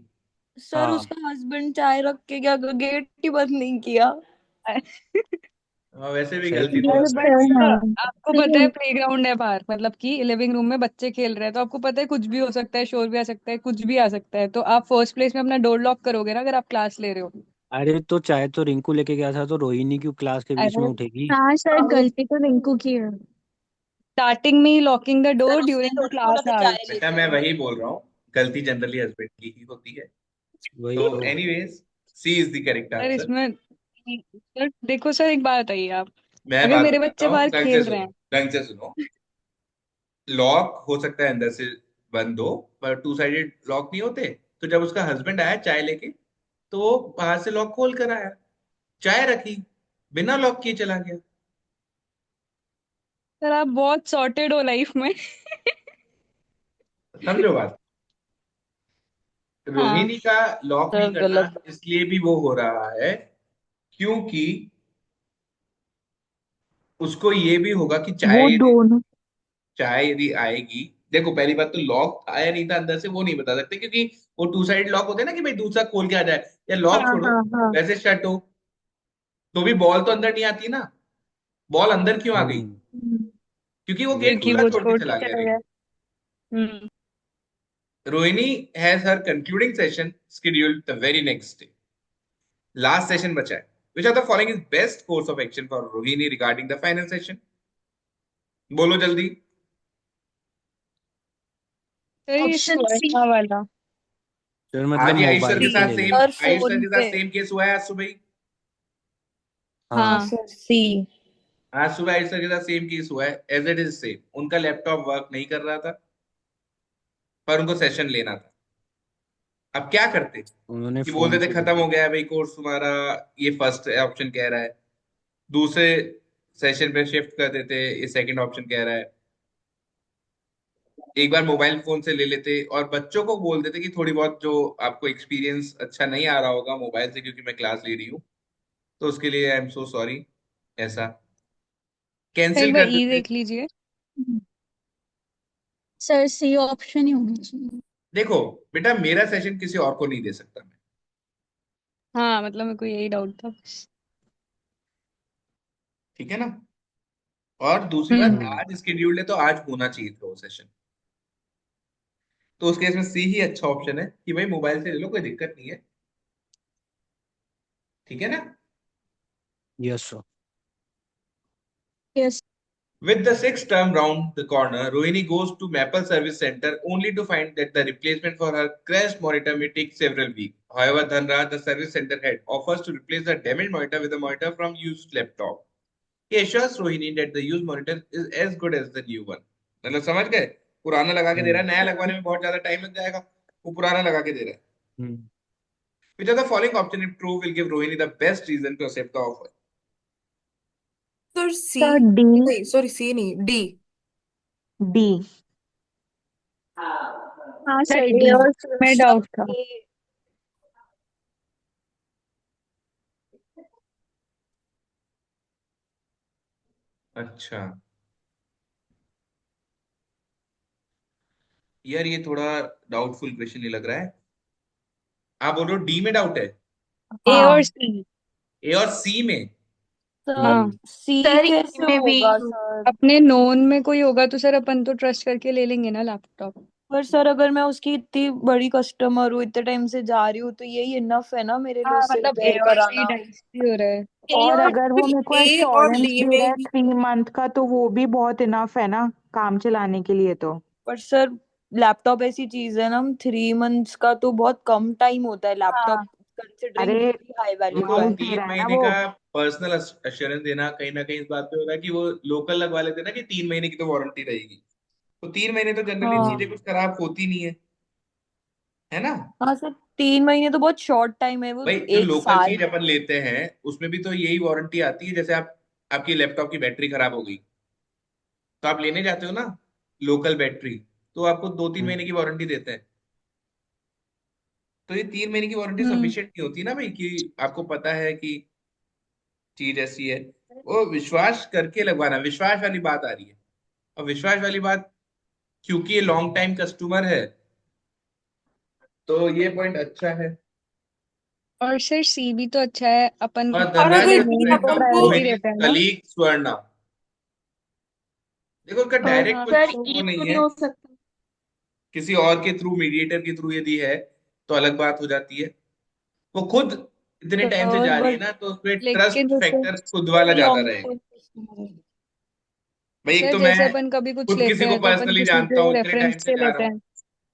सर हाँ. उसका हस्बैंड चाय रख के क्या गेट ही बंद नहीं किया. वैसे भी सही गलती किया. तो अरे हस्बैंड बट की है. आपको पता है प्लेग्राउंड है बाहर, मतलब कि लिविंग रूम में बच्चे खेल रहे हैं, तो आपको पता है कुछ भी हो सकता है, शोर भी आ सकता है, कुछ भी आ सकता है, तो आप फर्स्ट प्लेस में अपना डोर लॉक करोगे ना अगर आप क्लास ले रहे हो। अरे तो चाहे तो रिंकू लेके गया था, तो रोहिणी क्यों क्लास के बीच अरे में उठेगी? हाँ सर, वो गलती तो रिंकू की है। स्टार्टिंग में ही लॉकिंग द डोर सर उसने ड्यूरिंग द थोड़ी बोला क्लास था चाय आवर्स। बेटा लेते मैं हैं. वही बोल रहा हूँ, गलती जनरली हस्बैंड की ही होती है. वही तो तो. Anyways, C is the correct sir answer. इसमें सर देखो सर, एक बात बताइए आप, मैं अगर बात मेरे बताता बच्चे हूँ, बाहर खेल रहे हैं। ढंग से सुनो. लॉक हो सकता है अंदर से बंद हो, पर टू साइडेड लॉक नहीं होते. तो जब उसका हस्बैंड आया चाय लेके, तो वो बाहर से लॉक खोल कर आया, चाय रखी, बिना लॉक किए चला गया. सर आप बहुत सॉर्टेड हो लाइफ में। समझो बात. हाँ रोहिणी का लॉक नहीं सर करना गलत. इसलिए भी वो हो रहा है क्योंकि उसको ये भी होगा कि वो चाय दोनों। चाय यदि आएगी. देखो पहली बात तो लॉक आया नहीं था अंदर से, वो नहीं बता सकते क्योंकि वो टू साइड लॉक होते हैं ना, कि भाई दूसरा खोल के आ जाए, या हाँ लॉक छोड़ो, हाँ हाँ। वैसे शट हो, तो भी बॉल तो अंदर नहीं आती ना. बॉल अंदर क्यों आ गई? हम्म। क्योंकि वो गेट क्योंकि खुला वो छोड़ के छोड़ के चला गया. चले गए। हम्म Rohini has her concluding session scheduled the very next day. Last session बचा है. Which of the following is best course of action for Rohini regarding the final session? बोलो जल्दी. सर ये ऑप्शन सी। सुवर्ण वाला। सर आज मतलब ही Ayush sir mobile के से साथ ले सेम, लेना. सर आयुष सर फोन के साथ पे. सेम केस हुआ है आज सुबह ही. हाँ हाँ. हाँ सर सी. आज सुबह आयुष सर के साथ सेम केस हुआ है, एज इट इज सेम. उनका लैपटॉप वर्क नहीं कर रहा था, पर उनको सेशन लेना था. अब क्या करते उन्होंने कि बोल फोन देते से ले खत्म लिया. हो गया है भाई कोर्स तुम्हारा, ये फर्स्ट ऑप्शन कह रहा है, दूसरे सेशन पे शिफ्ट कर देते, ये सेकंड ऑप्शन कह रहा है, एक बार मोबाइल फोन से ले लेते और बच्चों को बोल देते कि थोड़ी बहुत जो आपको एक्सपीरियंस अच्छा नहीं आ रहा होगा मोबाइल से क्योंकि मैं क्लास ले रही हूँ, तो उसके लिए आई एम सो सॉरी, ऐसा सर एक कैंसिल बार कर ई देते. देख लीजिए। सर सी ऑप्शन ही होना चाहिए। देखो बेटा, मेरा सेशन किसी और को नहीं दे सकता मैं. हाँ मतलब मेरे को यही डाउट था। ठीक है ना. और दूसरी बात, हम्म हम्म. आज स्केड्यूल्ड है तो आज होना चाहिए था वो सेशन. तो उस केस में सी ही अच्छा ऑप्शन है कि भाई मोबाइल से ले लो, कोई दिक्कत नहीं है. ठीक है ना. Yes sir. Yes. With the sixth term round the corner, Rohini goes to Maple Service Center only to find that the replacement for her crashed monitor may take several weeks. However, Dhanraj, the service center head, offers to replace the damaged monitor with a monitor from used laptop. He assures Rohini that the used monitor is as good as the new one. मतलब समझ गए, पुराना लगा के दे रहा है, नया लगवाने में बहुत ज्यादा टाइम लग जाएगा, वो पुराना लगा के दे रहा है. हम्म. Which of the following option, if true, will give Rohini the best reason to accept the offer? Sir C. Sir D. नहीं सॉरी, सी नहीं, डी. डी। हाँ सर सर ए डी। और सी में डाउट था। अच्छा. यार ये थोड़ा डाउटफुल क्वेश्चन ही लग रहा है। आप बोल रहे हो डी में डाउट है? ए और हाँ सी। ए और सी में? सर हाँ, सी सर कैसे में भी होगा सर? अपने नोन में कोई होगा तो सर अपन तो ट्रस्ट करके ले लेंगे ना लैपटॉप। पर सर अगर मैं उसकी इतनी बड़ी कस्टमर हूँ, इतने टाइम से जा रही हूँ, तो यही इनफ है ना मेरे लिए हाँ, उससे मतलब ए रिपेयर और सी कराना। डाइस भी हो रहा है। ए और और अगर वो मेरे को ए और एश्योरेंस डी दे में रहा है ही 3 मंथ का, तो वो भी बहुत इनफ है ना काम चलाने के लिए तो। पर सर लैपटॉप ऐसी चीज है ना, 3 मंथ्स का तो बहुत कम टाइम होता है हाँ, लैपटॉप, कंसिडरिंग अरे कितनी हाई वैल्यू देखो का है। वही दे तीन रहा है ना महीने वो। का पर्सनल अश्योरेंस देना कहीं ना कहीं इस बात पे होता है कि वो लोकल लगवा लेते हैं ना कि 3 महीने की तो वारंटी रहेगी। तो 3 महीने तो जनरली हाँ। चीजें कुछ खराब होती नहीं है ना? हाँ सर, 3 महीने तो बहुत शॉर्ट टाइम है, वो भाई जो एक लोकल साल चीज अपन लेते हैं उसमें भी तो यही वारंटी आती है। जैसे आप आपकी लैपटॉप की बैटरी खराब हो गई तो आप लेने जाते हो ना लोकल बैटरी, तो आपको 2-3 महीने की वारंटी देते हैं। तो ये 3 महीने की वारंटी हम्म। सफिशिएंट नहीं होती ना भाई कि आपको पता है कि चीज ऐसी है। वो विश्वास करके लगवाना, विश्वास वाली बात आ रही है। और विश्वास वाली बात, क्योंकि ये लॉन्ग टाइम कस्टमर है तो ये पॉइंट अच्छा है। और सर सी भी तो अच्छा है, अपन और और धनराज अपने अगर हैज डी नोन में तो वेलकम आपको टू प्रायोरिटी हिज देते हैं ना। कलीग स्वर्णा। देखो उसका और डायरेक्ट सर कुछ वो ई नहीं तो नहीं है, हो सकता। किसी और के थ्रू, मीडिएटर के थ्रू यदि है तो अलग बात हो जाती है। वो खुद इतने टाइम से सर जा रही है बट ना, तो उसमें लेकिन ट्रस्ट जैसे फैक्टर खुद वाला ज्यादा लॉन्ग रहेगा। टाइम कस्टमर है। भाई एक सर तो मैं जैसे अपन कभी कुछ खुद लेते किसी को हैं तो अपन पर्सनली किसी जानता के हूँ, इतने रेफरेंस टाइम से से जा रहा लेते हूँ। हैं।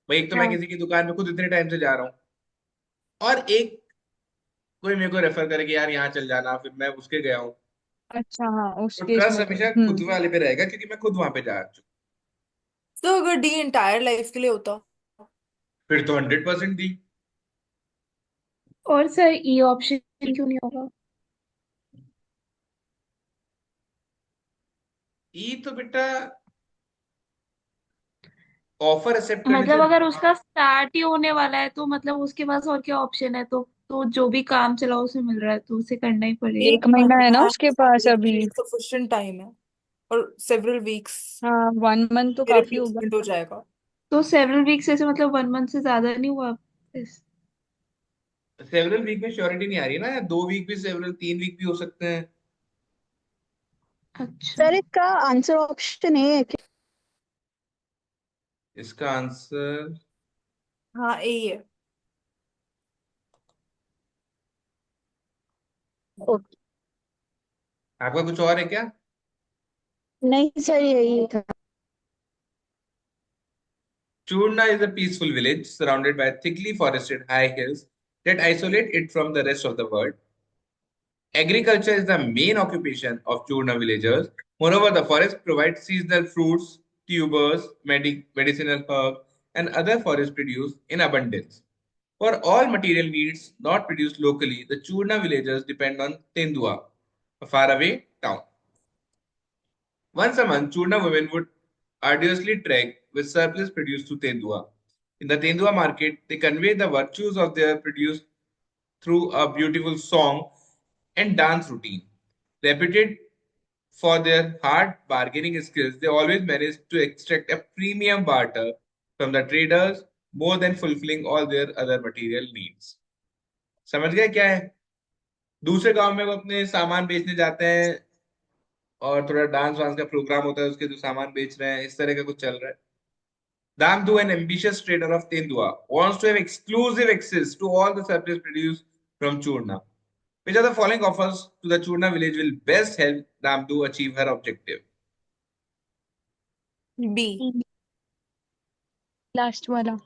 भाई एक तो मैं हाँ, किसी की दुकान पे खुद इतने टाइम से जा रहा हूँ, और एक कोई मेरे को रेफर करे कि यार यहाँ चल जाना, फिर मैं उसके गया हूँ। अच्छा, हाँ उस तो केस ट्रस्ट में तो हमेशा खुद वाले पे रहेगा क्योंकि मैं खुद वहां पे जा चुका। तो अगर डी इंटायर लाइफ के लिए होता। फिर तो 100% दी। और सर ई ऑप्शन क्यों नहीं होगा? ई तो बेटा ऑफर एक्सेप्ट करने मतलब से। अगर उसका स्टार्ट ही होने वाला है तो मतलब उसके पास और क्या ऑप्शन है? तो जो भी काम चला उसे मिल रहा है तो उसे करना ही पड़ेगा। एक एक महीना मंथ है ना है, उसके पास मेरे अभी। लिए सफिशिएंट टाइम है। और सेवरल वीक्स हाँ, 1 मंथ तो मेरे काफी होगा। प्लेसमेंट हो जाएगा। तो सेवरल वीक्स ऐसे मतलब 1 मंथ से ज्यादा नहीं हुआ इस? सेवरल वीक में श्योरिटी नहीं आ रही है ना, 2 वीक भी, सेवरल 3 वीक भी हो सकते हैं। अच्छा। सर इसका आंसर ऑप्शन ए है क्या? इसका आंसर हाँ ए है। ओके। आपका कुछ और है क्या? नहीं सर यही था। Churna is a peaceful village surrounded by thickly forested high hills that isolate it from the rest of the world. Agriculture is the main occupation of Churna villagers. Moreover, the forest provides seasonal fruits, tubers, medicinal herbs, and other forest produce in abundance. For all material needs not produced locally, the Churna villagers depend on Tendua, a faraway town. Once a month, Churna women would arduously trek with surplus produce to Tendua. In the Tendua market, they convey the virtues of their produce through a beautiful song and dance routine. Reputed for their hard bargaining skills, they always manage to extract a premium barter from the traders more than fulfilling all their other material needs. समझ गए क्या है? दूसरे गांव में वो अपने सामान बेचने जाते हैं और थोड़ा डांस वांस का प्रोग्राम होता है, उसके जो सामान बेच रहे हैं, इस तरह का कुछ चल रहा है। Damdu, an ambitious trader of Tendua, wants to have exclusive access to all the surplus produce from Churna. Which of the following offers to the Churna village will best help Damdu achieve her objective? B. Last वाला।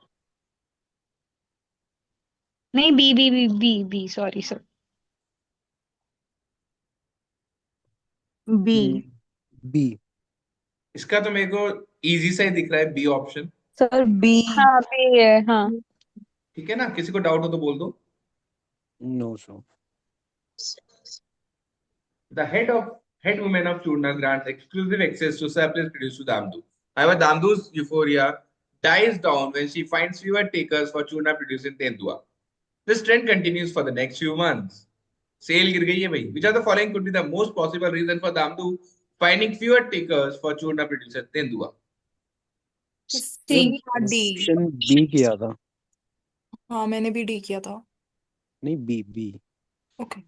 नहीं, B B B B B, sorry sir. B. B. इसका तो मेरे को easy सा ही दिख रहा है, बी ऑप्शन। Sir B. हाँ, बी है, हाँ। ठीक है ना, किसी को डाउट हो तो बोल दो। No sir. The head woman of Churna grants exclusive access to surplus produce to Damdu. However, Damdu's euphoria dies down when she finds fewer takers for Churna produce in Tendua. This trend continues for the next few months. Sale गिर गई है भाई. Which of the following could be the most possible reason for Damdu finding fewer takers for Churna producer Tendua? C. D. Option B किया था। हाँ मैंने भी D किया था। नहीं, B B, okay.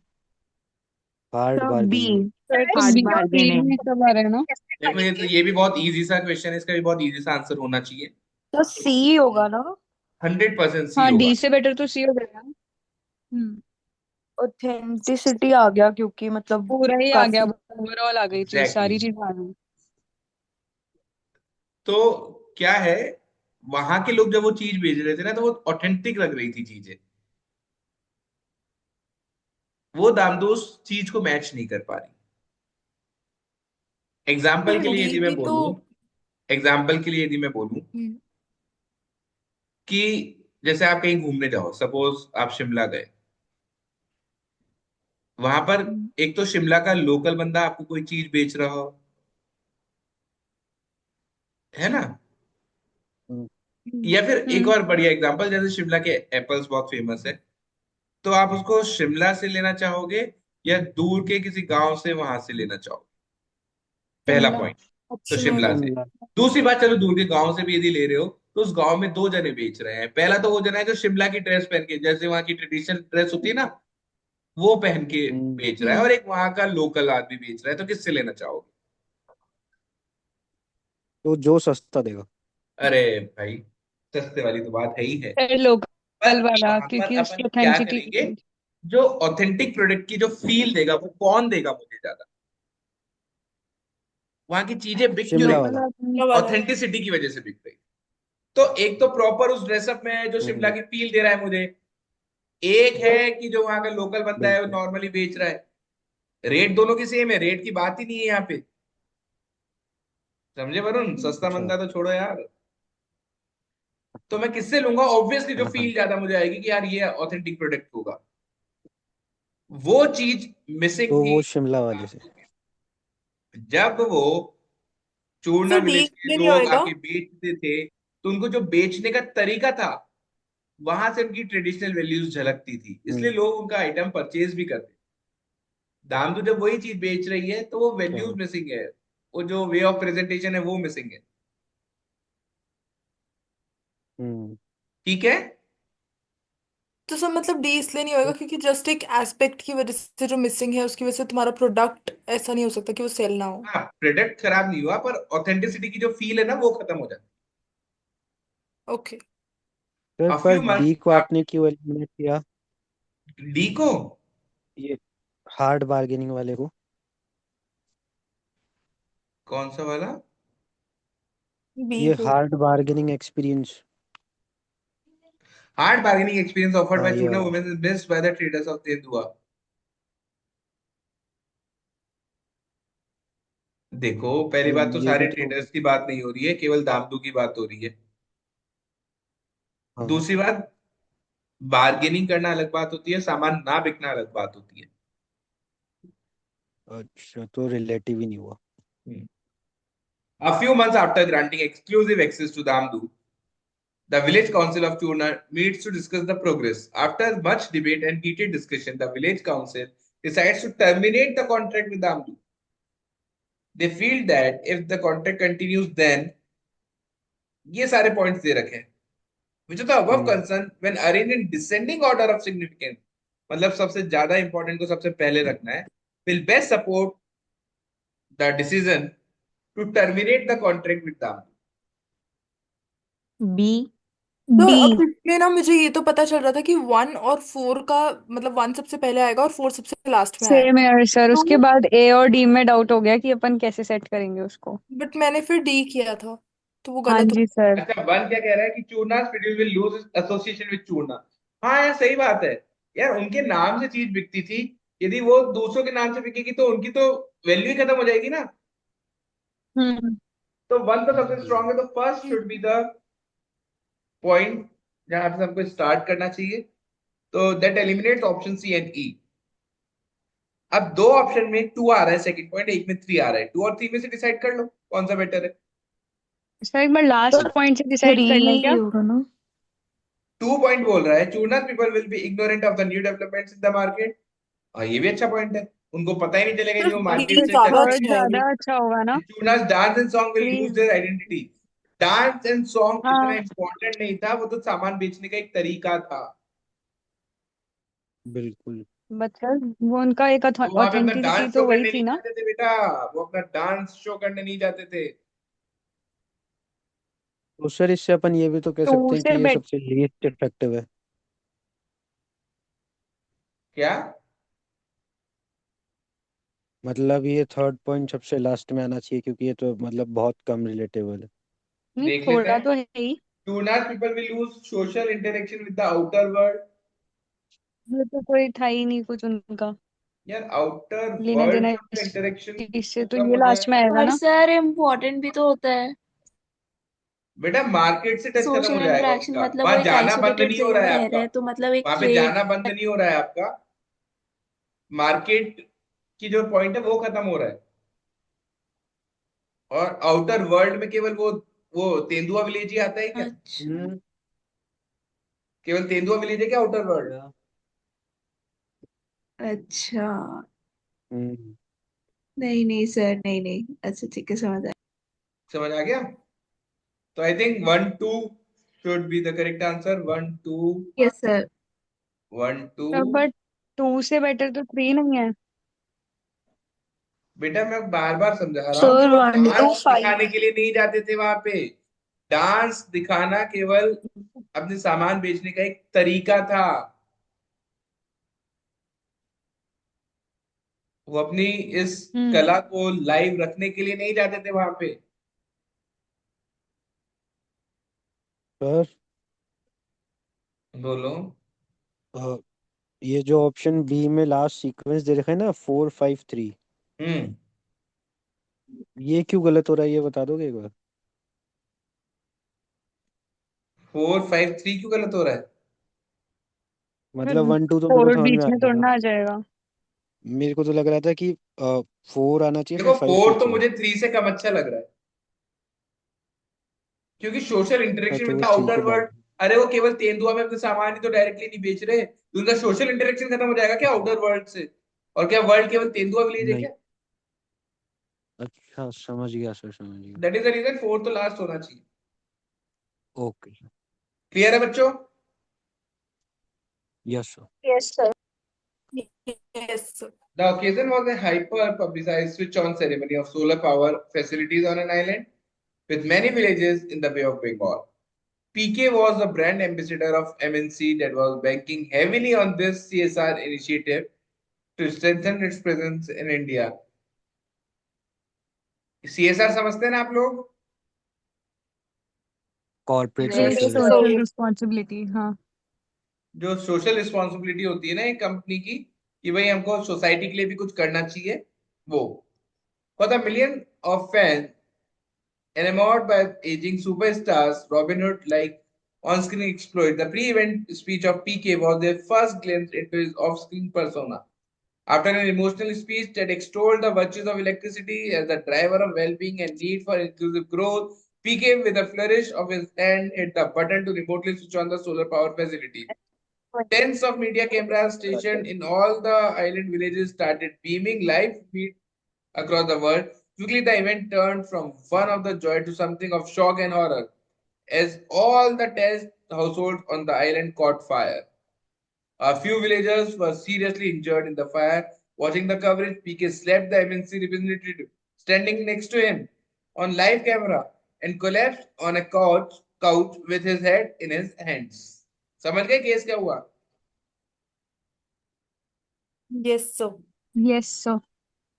Hard sir B, bargaining. Sir तो hard B और सी बार्गेनिंग। में सब आ रहे हैं ना। देखो ये भी बहुत इजी सा क्वेश्चन है, इसका भी बहुत इजी सा आंसर होना चाहिए। तो सी होगा ना। 100% सी हाँ होगा। डी से बेटर तो सी हो जाएगा ना। ऑथेंटिसिटी आ गया क्योंकि मतलब पूरा ही आ गया, काफी। ओवरऑल आ गई चीज, एग्जैक्टली सारी exactly. चीज आ गई। तो क्या है, वहां के लोग जब वो चीज भेज रहे थे ना, तो वो ऑथेंटिक लग रही थी चीजें। वो दामदोस चीज को मैच नहीं कर पा रही। एग्जाम्पल के लिए डी यदि मैं भी तो। बोलूं, एग्जाम्पल के लिए यदि मैं बोलूं हम्म, कि जैसे आप कहीं घूमने जाओ, सपोज आप शिमला गए, वहां पर एक तो शिमला का लोकल बंदा आपको कोई चीज बेच रहा हो, है ना। हम्म, या फिर एक हम्म। और बढ़िया एग्जांपल, जैसे शिमला के एप्पल्स बहुत फेमस है, तो आप उसको शिमला से लेना चाहोगे या दूर के किसी गांव से वहां से लेना चाहोगे। पहला शिमला। पॉइंट, तो ऑप्शन शिमला वाला। से। शिमला। दूसरी बात, चलो दूर के गांव से भी यदि ले रहे हो, तो उस गांव में दो जने बेच रहे हैं। पहला तो वो जना है जो शिमला की ड्रेस पहन के, जैसे वहां की ट्रेडिशनल ड्रेस होती है ना, वो पहन के हम्म, बेच रहा है, और एक वहां का लोकल आदमी बेच रहा है। तो किससे लेना चाहोगे। तो जो सस्ता देगा। अरे भाई, सस्ते वाली तो बात है ही है। सर लोकल पर वाला, वहां पर क्योंकि उसकी अपन क्या ऑथेंटिसिटी। करेंगे, जो ऑथेंटिक प्रोडक्ट की जो फील देगा वो कौन देगा मुझे ज्यादा। वहां की चीजें बिक क्यों शिमला रही, वाला। शिमला वाला। ऑथेंटिसिटी की वजह से बिक रही। तो एक तो प्रॉपर उस ड्रेसअप में है जो शिमला हम्म, की फील दे रहा है मुझे, एक है कि जो वहां का लोकल बंदा है वो बिल्कुल। नॉर्मली बेच रहा है। रेट दोनों की सेम है, रेट की बात ही नहीं है यहाँ पे। समझे वरुण, सस्ता अच्छा। मंदा तो छोड़ो यार। तो मैं किससे लूंगा, ऑब्वियसली जो हाँ हाँ। फील ज्यादा मुझे आएगी कि यार ये ऑथेंटिक प्रोडक्ट होगा। वो चीज मिसिंग तो थी वो शिमला वाले से। दादू के। जब वो चूरना तो डी विलेज के इसलिए नहीं लोग होएगा। आके बेचते थे, तो उनको जो बेचने का तरीका था, वहां से उनकी ट्रेडिशनल वैल्यूज झलकती थी, इसलिए हम्म, लोग उनका आइटम परचेज भी करते। दाम तो जब वही चीज बेच रही है, तो वो अच्छा। वैल्यूज मिसिंग है, वो जो वे ऑफ प्रेजेंटेशन है वो मिसिंग है। हम्म। ठीक है। तो सब मतलब डी इसलिए नहीं होएगा क्योंकि जस्ट एक एस्पेक्ट की वजह से जो मिसिंग है उसकी वजह से तुम्हारा प्रोडक्ट ऐसा नहीं हो सकता कि वो सेल ना हो। हाँ, प्रोडक्ट खराब नहीं हुआ, पर ऑथेंटिसिटी की जो फील है ना वो खत्म हो जाती ओके। सर है। पर फ्यू डी को मंथ आप आपने क्यों एलिमिनेट किया? डी को, ये हार्ड बार्गेनिंग वाले को। कौन सा वाला। बी ये को। Hard bargaining experience. Hard bargaining experience offered हाँ, बाय ये चूना वाला। Women is missed by the traders of तेंदुआ। देखो, पहली तो बात तो ये सारे भी तो। ट्रेडर्स की बात नहीं हो रही है, केवल दामदू की बात हो रही है। हाँ। दूसरी बात, बार्गेनिंग करना अलग बात होती है, सामान ना बिकना अलग बात होती है। अच्छा, तो रिलेटिव ही नहीं हुआ। A few months after granting exclusive access to Damdu, the village council of Churna meets to discuss the progress. After much debate and heated discussion, the village council decides to terminate the contract with Damdu. They feel that if the contract continues, then ये सारे points दे रखे हैं, which are the above hmm, concern when arranged in descending order of significance, मतलब सबसे ज्यादा important को सबसे पहले रखना है, will best support the decision to terminate the contract with Damdu. B. तो डी। अब इसमें ना मुझे ये तो पता चल रहा था कि 1 और 4 का मतलब 1 सबसे पहले आएगा और 4 सबसे लास्ट में सेम आएगा। है सर, उसके तो बाद ए और डी में डाउट हो गया कि अपन कैसे सेट करेंगे उसको। बट मैंने फिर डी किया था तो वो हाँ गलत जी हो। सर। अच्छा, वन क्या कह रहा है कि चूना schedule will lose association with चूना। हाँ यार, सही बात है। यार उनके नाम से चीज बिकती थी, यदि वो दूसरों के नाम से बिकेगी तो उनकी तो वैल्यू ही खत्म हो जाएगी ना। हम्म। तो वन तो सबसे स्ट्रांग है, तो first should be the point जहां पे हमको स्टार्ट करना चाहिए। तो that eliminates option C and E. अब दो ऑप्शन में टू आ रहा है सेकंड पॉइंट, एक में थ्री आ रहा है, टू और थ्री में से डिसाइड कर लो कौन सा बेटर है। सर एक बार तो लास्ट पॉइंट से डिसाइड 3 कर लें यही क्या। होगा ना। टू पॉइंट बोल रहा है चूना people will be ignorant of the new developments in the market. हाँ, ये भी अच्छा पॉइंट है, उनको पता ही नहीं चलेगा सिर्फ जो डी मार्केट से चल ज्यादा रहा है। थर्ड अच्छा है ये। ज्यादा अच्छा होगा ना। Tuna's dance and song will lose please. their identity. Dance and song इतना हाँ इम्पोर्टेंट नहीं था, वो तो सामान बेचने का एक तरीका था। बिल्कुल। मतलब वो उनका एक तो वहां पे अपना ऑथेंटिसिटी डांस शो तो वही करने थी नहीं ना। जाते थे बेटा, वो अपना डांस शो करने नहीं जाते थे। तो सर इससे अपन ये भी तो कह तो सकते हैं कि उसे ये बेट सबसे लीस्ट इफेक्टिव है। क्या? मतलब ये थर्ड पॉइंट सबसे लास्ट में आना चाहिए क्योंकि ये तो मतलब बहुत कम रिलेटेबल है। नहीं, देख लेते थोड़ा हैं। तो है ही। To not people will lose social interaction with the outer world. ये तो कोई था ही नहीं कुछ उनका यार आउटर लेना वर्ल्ड देना से इस उनका इंटरेक्शन चीज से, तो खत्म ये हो लास्ट जाए। में आएगा पर ना। सर इम्पोर्टेंट भी तो होता है। बेटा मार्केट से टच खत्म हो सोशल जाएगा इंटरेक्शन उनका, मतलब वो वहां एक जाना बंद आइसोलेटेड नहीं हो जगह रहा में है रह आपका। रहे हैं तो मतलब एक वहां पे ट्रेड। जाना बंद नहीं हो रहा है आपका। मार्केट की जो पॉइंट है वो खत्म हो रहा है। और आउटर वर्ल्ड में केवल वो तेंदुआ विलेज ही आता है क्या? अच्छा। हम्म। केवल तेंदुआ विलेज है क्या आउटर वर्ल्ड? क्या? अच्छा। हम्म। नहीं नहीं सर, नहीं नहीं, अच्छा ठीक है, समझ आया। समझ आ गया? तो I think 1 2 should be the correct answer. 1 2 yes sir. 1 2। But two से बेटर तो थ्री नहीं है। बेटा मैं बार बार समझा रहा हूँ कि सर वो 1 to डांस 5। दिखाने के लिए नहीं जाते थे वहां पे। डांस दिखाना केवल अपने सामान बेचने का एक तरीका था। वो अपनी इस हम्म। कला को लाइव रखने के लिए नहीं जाते थे वहां पे। सर बोलो। अ, ये जो ऑप्शन बी में लास्ट सीक्वेंस दे रखा है ना 4 5 3, हम्म। ये क्यों गलत हो रहा है ये बता दोगे एक बार? 4 5 3 क्यों गलत हो रहा है? मतलब 1 2 तो मेरे को फोर समझ में बीच आ में गया था। तोड़ना आ जाएगा। मेरे को तो लग रहा था कि 4 आना चाहिए फिर देखो 4 तो 5 6 है। मुझे 3 से कम अच्छा लग रहा है, क्योंकि सोशल अच्छा इंटरेक्शन तो विद वो द ठीक आउटर है वर्ल्ड। बाद। अरे वो केवल तेंदुआ में अपने सामान ही तो डायरेक्टली नहीं बेच रहे, तो उनका सोशल इंटरेक्शन खत्म हो जाएगा क्या आउटर वर्ल्ड से? और क्या वर्ल्ड केवल तेंदुआ विलेज है नहीं। क्या? अच्छा समझ गया सर, समझ गया। दैट इज द रीजन 4 तो लास्ट होना चाहिए। ओके। क्लियर है बच्चों? Yes sir. Yes sir. Yes sir. The occasion was a hyper-publicized switch-on ceremony of solar power facilities on an island with many villages in the Bay of Bengal. PK was the brand ambassador of MNC that was banking heavily on this CSR initiative to strengthen its presence in India. CSR समझते हैं ना आप लोग? Corporate हाँ, yes social sir. Social responsibility. Responsibility, हाँ। जो social responsibility होती है ना एक कंपनी की, कि भाई हमको सोसाइटी के लिए भी कुछ करना चाहिए, वो। For the million of fans enamored by aging superstars, Robin Hood like on-screen exploit. The pre-event speech of PK was their first glimpse into his off-screen persona. After an emotional speech that extolled the virtues of electricity as the driver of well-being and need for inclusive growth, PK, with a flourish of his hand, hit the button to remotely switch on the solar power facility. Tens of media cameras stationed in all the island villages started beaming live feed across the world. Quickly, the event turned from one of the joy to something of shock and horror, as all the test households on the island caught fire. A few villagers were seriously injured in the fire. Watching the coverage, PK slapped the MNC representative standing next to him on live camera and collapsed on a couch with his head in his hands. समझ गए case क्या हुआ? Yes sir. Yes sir.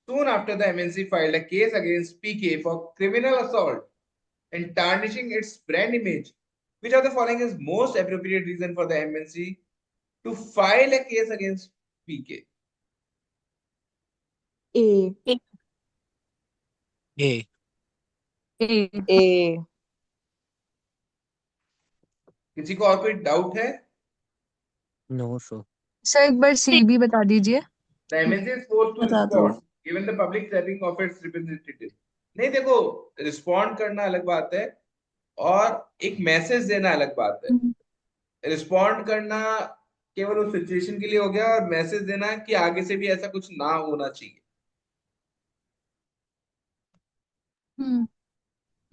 Soon after, the MNC filed a case against PK for criminal assault and tarnishing its brand image. Which of the following is most appropriate reason for the MNC to file a case against PK? ए। ए। ए। ए। किसी को और कोई doubt है? No sir. Sir एक बार सी भी बता दीजिए। The MNC is forced to बता दो। respond given the public tapping of its representative. नहीं देखो, रिस्पॉन्ड करना अलग बात है और एक मैसेज देना अलग बात है। रिस्पॉन्ड करना केवल उस सिचुएशन के लिए हो गया, और मैसेज देना कि आगे से भी ऐसा कुछ ना होना चाहिए। हम्म।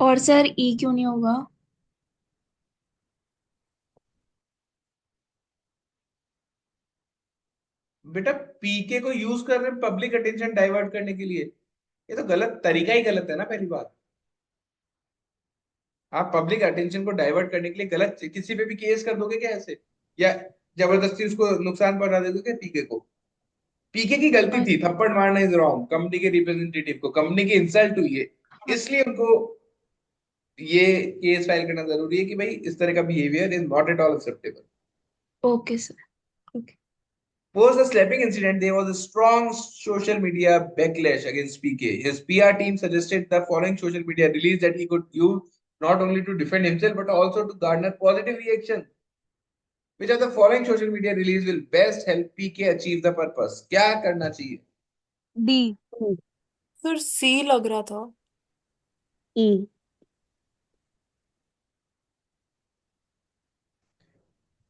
और सर ई क्यों नहीं होगा? बेटा पीके को यूज कर रहे हैं पब्लिक अटेंशन डाइवर्ट करने के लिए। ये तो गलत तरीका ही गलत है ना। पहली बात, आप पब्लिक अटेंशन को डाइवर्ट करने के लिए गलत किसी पे भी केस कर दोगे क्या ऐसे, या जबरदस्ती उसको नुकसान पहुंचा दोगे क्या पीके को? पीके की गलती थी, थप्पड़ मारना इज रॉन्ग, कंपनी के रिप्रेजेंटेटिव को कंपनी की इंसल्ट हुई है, इसलिए उनको ये केस फाइल करना जरूरी है कि भाई इस तरह का behaviour is not at all acceptable. Okay sir. Okay. Post the slapping incident, there was a strong social media backlash against PK. His PR team suggested the following social media release that he could use not only to defend himself but also to garner positive reaction. Which of the following social media release will best help PK achieve the purpose? क्या करना चाहिए? D. Sir सी लग रहा था। ई।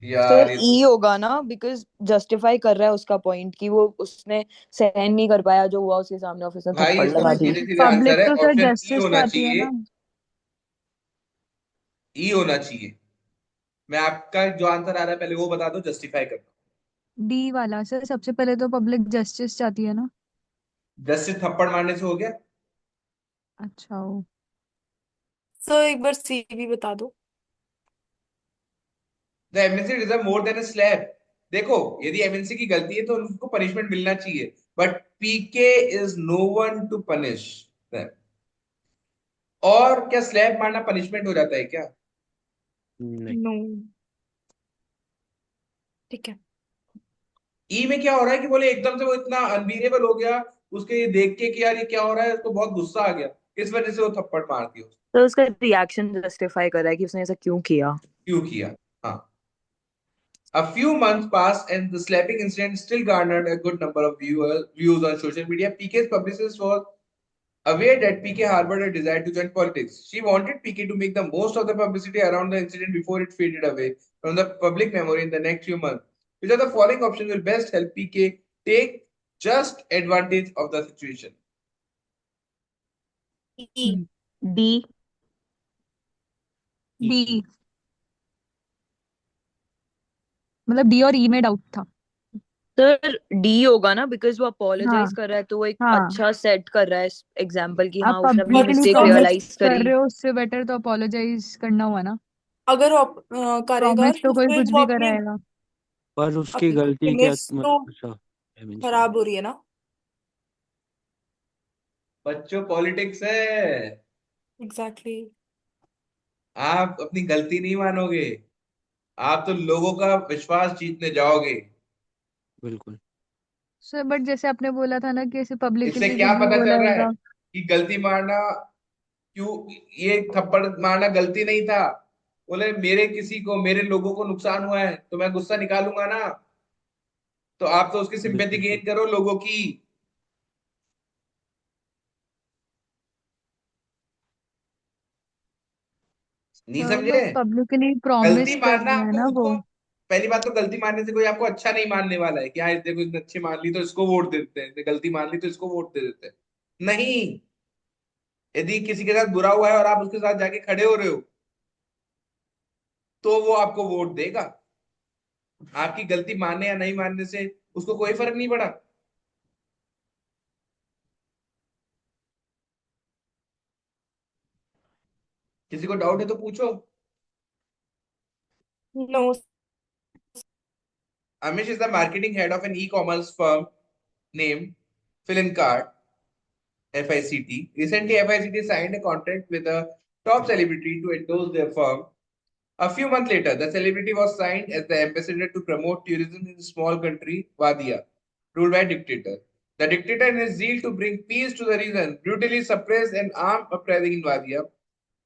यार sir ये ई होगा ना, बिकॉज जस्टिफाई कर रहा है उसका पॉइंट कि वो उसने सहन नहीं कर पाया जो हुआ उसके सामने, ऑफिस ने भाई थप्पड़ इसका लगा तो दी। सीधे सीधे पब्लिक आंसर है, तो सर ऑप्शन ई जस्टिस होना चाहती है चाहिए। ना। ई होना चाहिए। मैं आपका जो आंसर आ रहा है पहले वो बता दो, जस्टिफाई कर दो। डी वाला सर, सबसे पहले तो पब्लिक जस्टिस चाहती है ना। जस्टिस थप्पड़ मारने से हो गया? अच्छा हो। सर एक बार सी भी बता दो। The MNC deserve more than a slap. देखो यदि एमएनसी की गलती है तो उनको पनिशमेंट मिलना चाहिए, but PK is no one to punish them. और क्या स्लैप मारना पनिशमेंट हो जाता है क्या? नहीं। नो। ठीक है। ई में क्या हो रहा है कि बोले एकदम से वो इतना अनबीरेबल हो गया, उसके ये देख के कि यार ये क्या हो रहा है, उसको बहुत गुस्सा आ गया, इस वजह से वो थप्पड़ मार दिया। तो उसका रिएक्शन जस्टिफाई कर रहा है कि उसने ऐसा क्यों किया। क्यों किया? हाँ। A few months passed and the slapping incident still garnered a good number of views on social media. PK's publicist was aware that PK harbored a desire to join politics. She wanted PK to make the most of the publicity around the incident before it faded away from the public memory in the next few months. Which of the following options will best help PK take just advantage of the situation? E. D. D, मतलब D और ई में doubt था। Sir D होगा ना, because वो हाँ apologise कर रहा है तो वो एक हाँ। अच्छा सेट कर रहा है एग्जाम्पल कि आप हाँ उसने अपनी पब्लिकली मिस्टेक मतलब प्रॉमिस रियलाइज कर करी। रहे हो, उससे बेटर तो अपोलोजाइज करना हुआ ना। अगर करेगा प्रॉमिस तो तो कोई फिर कुछ वो भी अपनी कराएगा। पर उसकी अपनी गलती क्या इमेज तो अच्छा, एमएनसी खराब हो रही है ना। बच्चों पॉलिटिक्स है। एग्जैक्टली। आप अपनी गलती नहीं मानोगे, आप तो लोगों का विश्वास जीतने जाओगे। बिल्कुल। सर बट जैसे आपने बोला था ना कि ऐसे इससे पब्लिकली क्या कुछ भी पता बोला चल रहा है जाएगा। कि गलती मारना क्यों, ये थप्पड़ मारना गलती नहीं था। बोले मेरे किसी को, मेरे लोगों को नुकसान हुआ है तो मैं गुस्सा निकालूंगा ना। तो आप तो उसकी सिंपैथी बिल्कुल गेन करो लोगों की। नहीं सर समझे? बट पब्लिकली प्रॉमिस गलती कर मारना रहे हैं आपको ना वो। उसको, पहली बात तो गलती मारने से कोई आपको अच्छा नहीं मानने वाला है कि हाँ देखो इसने अच्छी मान ली तो इसको वोट दे देते हैं, इसने गलती मान ली तो इसको वोट दे देते हैं। नहीं, यदि किसी के साथ बुरा हुआ है और आप उसके साथ जाके खड़े हो रहे हो तो वो आपको वोट देगा। आपकी गलती मानने या नहीं मानने से उसको कोई फर्क नहीं पड़ा। किसी को डाउट है तो पूछो। No. Amish is the marketing head of an e-commerce firm named Filincart, FICT. Recently, FICT signed a contract with a top celebrity to endorse their firm. A few months later, the celebrity was signed as the ambassador to promote tourism in the small country Wadia, ruled by a dictator. The dictator, in his zeal to bring peace to the region, brutally suppressed an armed uprising in Wadia,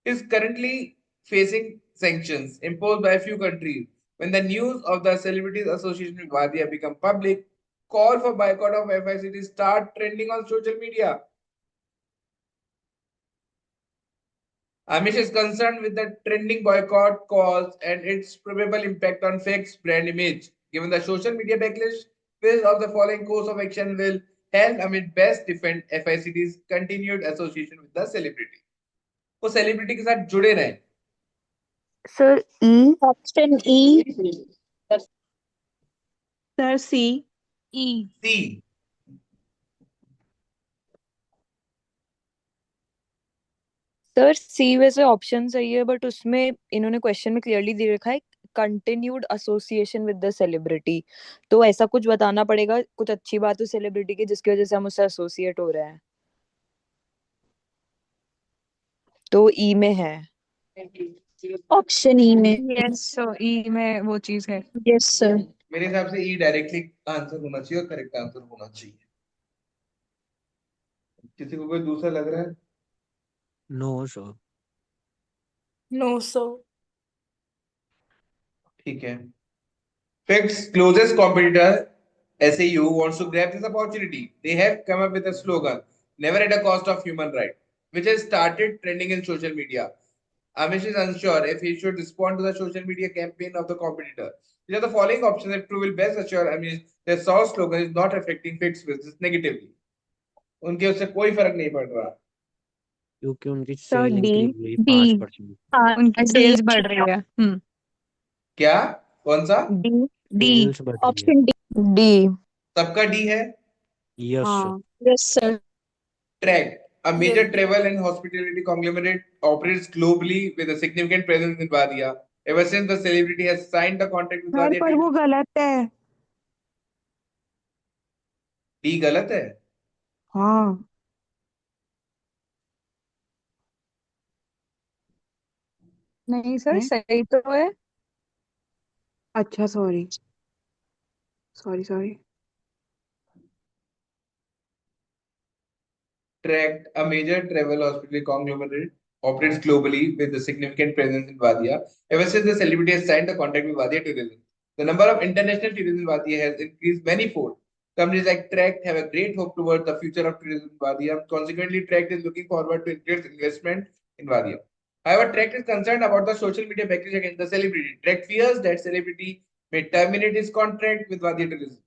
is currently facing sanctions imposed by a few countries. When the news of the celebrities association with Wadia become public, call for boycott of FICT start trending on social media. Amish is concerned with the trending boycott cause and its probable impact on Fake's brand image. Given the social media backlash, which of the following course of action will help Amit best defend FICT's continued association with the celebrity? वो celebrity के साथ जुड़े रहें? Sir E. Option E. Sir C. E. C. Sir C वैसे option सही है, but उसमें इन्होंने क्वेश्चन में क्लियरली दे रखा है continued association with the celebrity. तो ऐसा कुछ बताना पड़ेगा, कुछ अच्छी बात हो सेलिब्रिटी की जिसकी वजह से हम उससे एसोसिएट हो रहे हैं। तो ई में है। ऑप्शन ई में। यस, सो ई में वो चीज है। Yes sir. मेरे हिसाब से ई डायरेक्टली आंसर होना चाहिए और करेक्ट आंसर होना चाहिए। किसी को कोई दूसरा लग रहा है? No sir. No sir. ठीक है। Fict's closest competitor, SAU, wants to grab this opportunity. They have come up with a slogan, never at a cost of human right, which has started trending in social media. Amish is unsure if he should respond to the social media campaign of the competitor. These are the following options that will best assure Amish their Saw slogan is not affecting Fict's business negatively. उनके उससे कोई फर्क नहीं पड़ रहा। क्योंकि उनकी sir cell D. Increase हुई डी। 5%। हाँ उनकी डी। सेल्स बढ़ रही है। क्या? कौन सा? डी। डी। सेल्स बढ़ रही है। Option D. डी। सबका डी है। Yes sir. हाँ yes sir. Track. A major ये travel and hospitality conglomerate operates globally with a significant presence in Vadia. Ever since the celebrity has signed the contract with sir Vadia, पर वो गलत है। D गलत है। हाँ। नहीं सर, है। सही तो है। अच्छा sorry. Sorry sorry. Tract. A major travel hospitality conglomerate operates globally with a significant presence in Vadia. Ever since the celebrity has signed the contract with Vadia Tourism, the number of international tourists in Vadia has increased many-fold. Companies like Tract have a great hope towards the future of tourism in Vadia. Consequently, Tract is looking forward to increased investment in Vadia. However, Tract is concerned about the social media backlash against the celebrity. Tract fears that celebrity may terminate his contract with Vadia Tourism.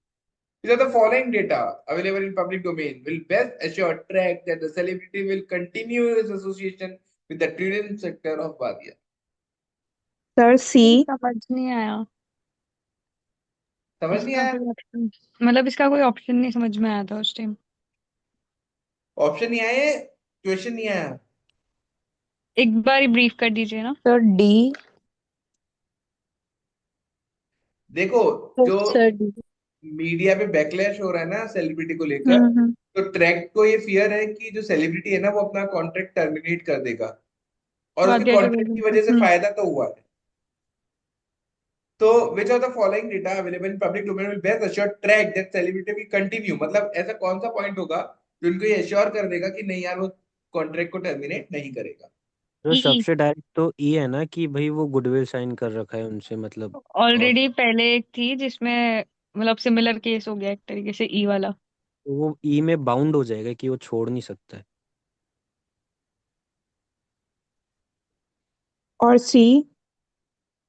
These are the following data available in public domain will best assure track that the celebrity will continue his association with the tourism sector of Vadia. Sir C. समझ नहीं आया। समझ नहीं इसका आया? कोई option, मतलब इसका कोई ऑप्शन नहीं समझ में आया था उस टाइम। ऑप्शन नहीं आए, क्वेश्चन नहीं आया। एक बार ही ब्रीफ कर दीजिए ना। Sir D. देखो, जो सर डी। मीडिया पे बैकलैश हो रहा है ना सेलिब्रिटी को लेकर, हम्म। तो ट्रैक को ये फियर है कि जो सेलिब्रिटी है ना वो अपना कॉन्ट्रैक्ट टर्मिनेट कर देगा और उसके वादिया कॉन्ट्रैक्ट टूरिज्म की का। वजह से फायदा तो हुआ है। तो which of the following data available in public domain will best assure track that celebrity will continue, मतलब ऐसा कौन सा पॉइंट होगा जो उनको ये एश्योर कर देगा कि नहीं यार वो कॉन्ट्रैक्ट को टर्मिनेट नहीं करेगा? तो ई। सबसे डायरेक्ट तो ये है ना कि भाई वो गुडविल साइन कर रखा है उनसे मतलब। और ऑलरेडी पहले एक थी जिसमें मतलब सिमिलर केस हो गया एक तरीके से, ई वाला। वो ई में बाउंड हो जाएगा कि वो छोड़ नहीं सकता है। और सी।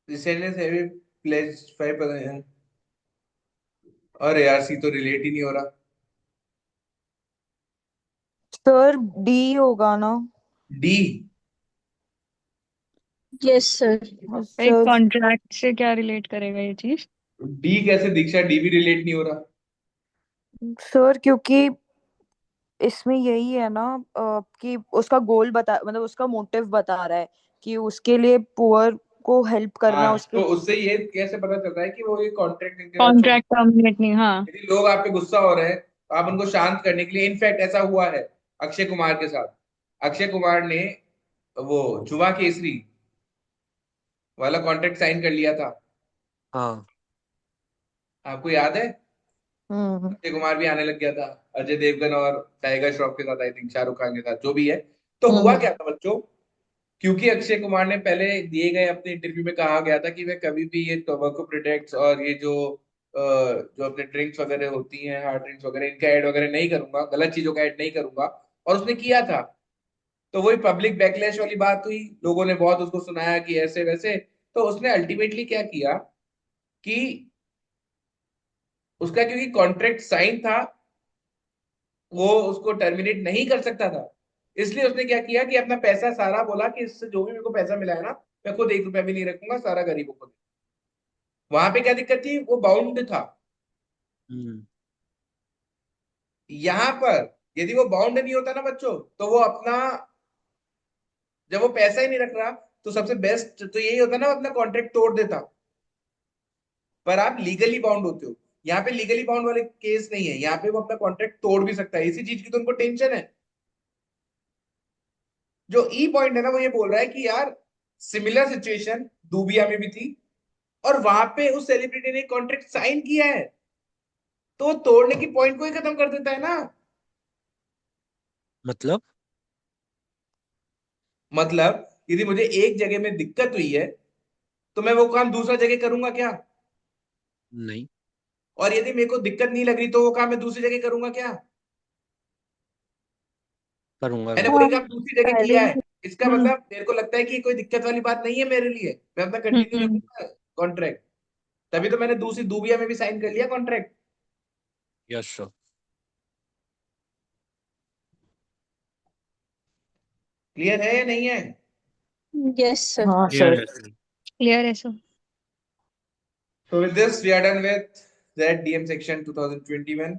Descendants have pledged 5%। और यार सी तो रिलेट ही नहीं हो रहा। सर डी होगा ना। डी। Yes sir. भाई सर कॉन्ट्रैक्ट से क्या रिलेट करेगा ये चीज? डी कैसे? दीक्षा डी भी रिलेट नहीं हो रहा। सर क्योंकि इसमें यही है ना, कि उसका गोल बता, मतलब उसका मोटिव बता रहा है कि उसके लिए पुअर को हेल्प करना हाँ, उसके। तो उससे ये कैसे पता चलता है कि वो ये कॉन्ट्रैक्ट इनके साथ छोड़। कॉन्ट्रैक्ट टर्मिनेट नहीं, हाँ। यदि लोग आप पे गुस्सा हो रहे हैं तो आप उनको शांत करने के लिए, इनफैक्ट ऐसा हुआ है अक्षय कुमार के साथ। अक्षय कुमार ने वो जुआ केसरी वाला कॉन्ट्रैक्ट साइन कर लिया था। हाँ। आपको याद है? हम्म। अक्षय कुमार भी आने लग गया था, अजय देवगन और टाइगर श्रॉफ के साथ, आई थिंक शाहरुख खान के साथ, जो भी है। तो हुआ हम्म। क्या था बच्चों, क्योंकि अक्षय कुमार ने पहले दिए गए अपने इंटरव्यू में कहा गया था कि मैं कभी भी ये टोबैको प्रोडक्ट्स और ये जो अपने ड्रिंक्स वगैरह होती हैं, हार्ड ड्रिंक्स वगैरह, इनका ऐड वगैरह नहीं करूंगा, गलत चीजों का ऐड नहीं करूंगा। और उसने किया था। तो वही पब्लिक बैकलैश वाली बात हुई, लोगों ने बहुत उसको सुनाया कि ऐसे वैसे। तो उसने अल्टीमेटली क्या किया कि उसका क्योंकि कॉन्ट्रैक्ट साइन था, वो उसको टर्मिनेट नहीं कर सकता था। इसलिए उसने क्या किया कि अपना पैसा सारा बोला कि इससे जो भी मेरे को पैसा मिला है ना, मैं खुद 1 रुपया भी नहीं रखूंगा, सारा गरीबों को। वहां पे क्या दिक्कत थी, वो बाउंड था। हम्म। यहां पर यदि वो बाउंड नहीं होता ना बच्चों, तो वो अपना, जब वो पैसा ही नहीं रख रहा, तो सबसे बेस्ट तो यही होता ना, वो अपना कॉन्ट्रैक्ट तोड़ देता। पर आप लीगली बाउंड होते हो, यहाँ पे लीगली बाउंड वाले केस नहीं है, यहाँ पे वो अपना कॉन्ट्रैक्ट तोड़ भी सकता है। इसी चीज की तो उनको टेंशन है। जो ई पॉइंट है ना, वो ये बोल रहा है कि यार सिमिलर सिचुएशन दूबिया में भी थी, और वहां पे उस सेलिब्रिटी ने कॉन्ट्रैक्ट साइन किया है, तो वो तोड़ने की पॉइंट को ही खत्म कर देता है ना। मतलब मतलब यदि मुझे एक जगह में दिक्कत हुई है, तो मैं वो काम दूसरा जगह करूंगा क्या? नहीं और यदि मेरे को दिक्कत नहीं लग रही, तो वो काम मैं दूसरी जगह करूंगा क्या? करूंगा मैंने मैं। वही हाँ काम दूसरी जगह पहले किया है, ही। इसका हम्म मतलब मेरे को लगता है कि ये कोई दिक्कत वाली बात नहीं है मेरे लिए, मैं अपना कंटिन्यू हम्म रखूंगा कॉन्ट्रैक्ट। तभी तो मैंने दूसरी दूबिया में भी साइन कर लिया कॉन्ट्रैक्ट। Yes sir. क्लियर है या नहीं है? Yes, sir. हाँ क्लियर सर। है सर। क्लियर है sir. So with this, we are done with that DM section 2021.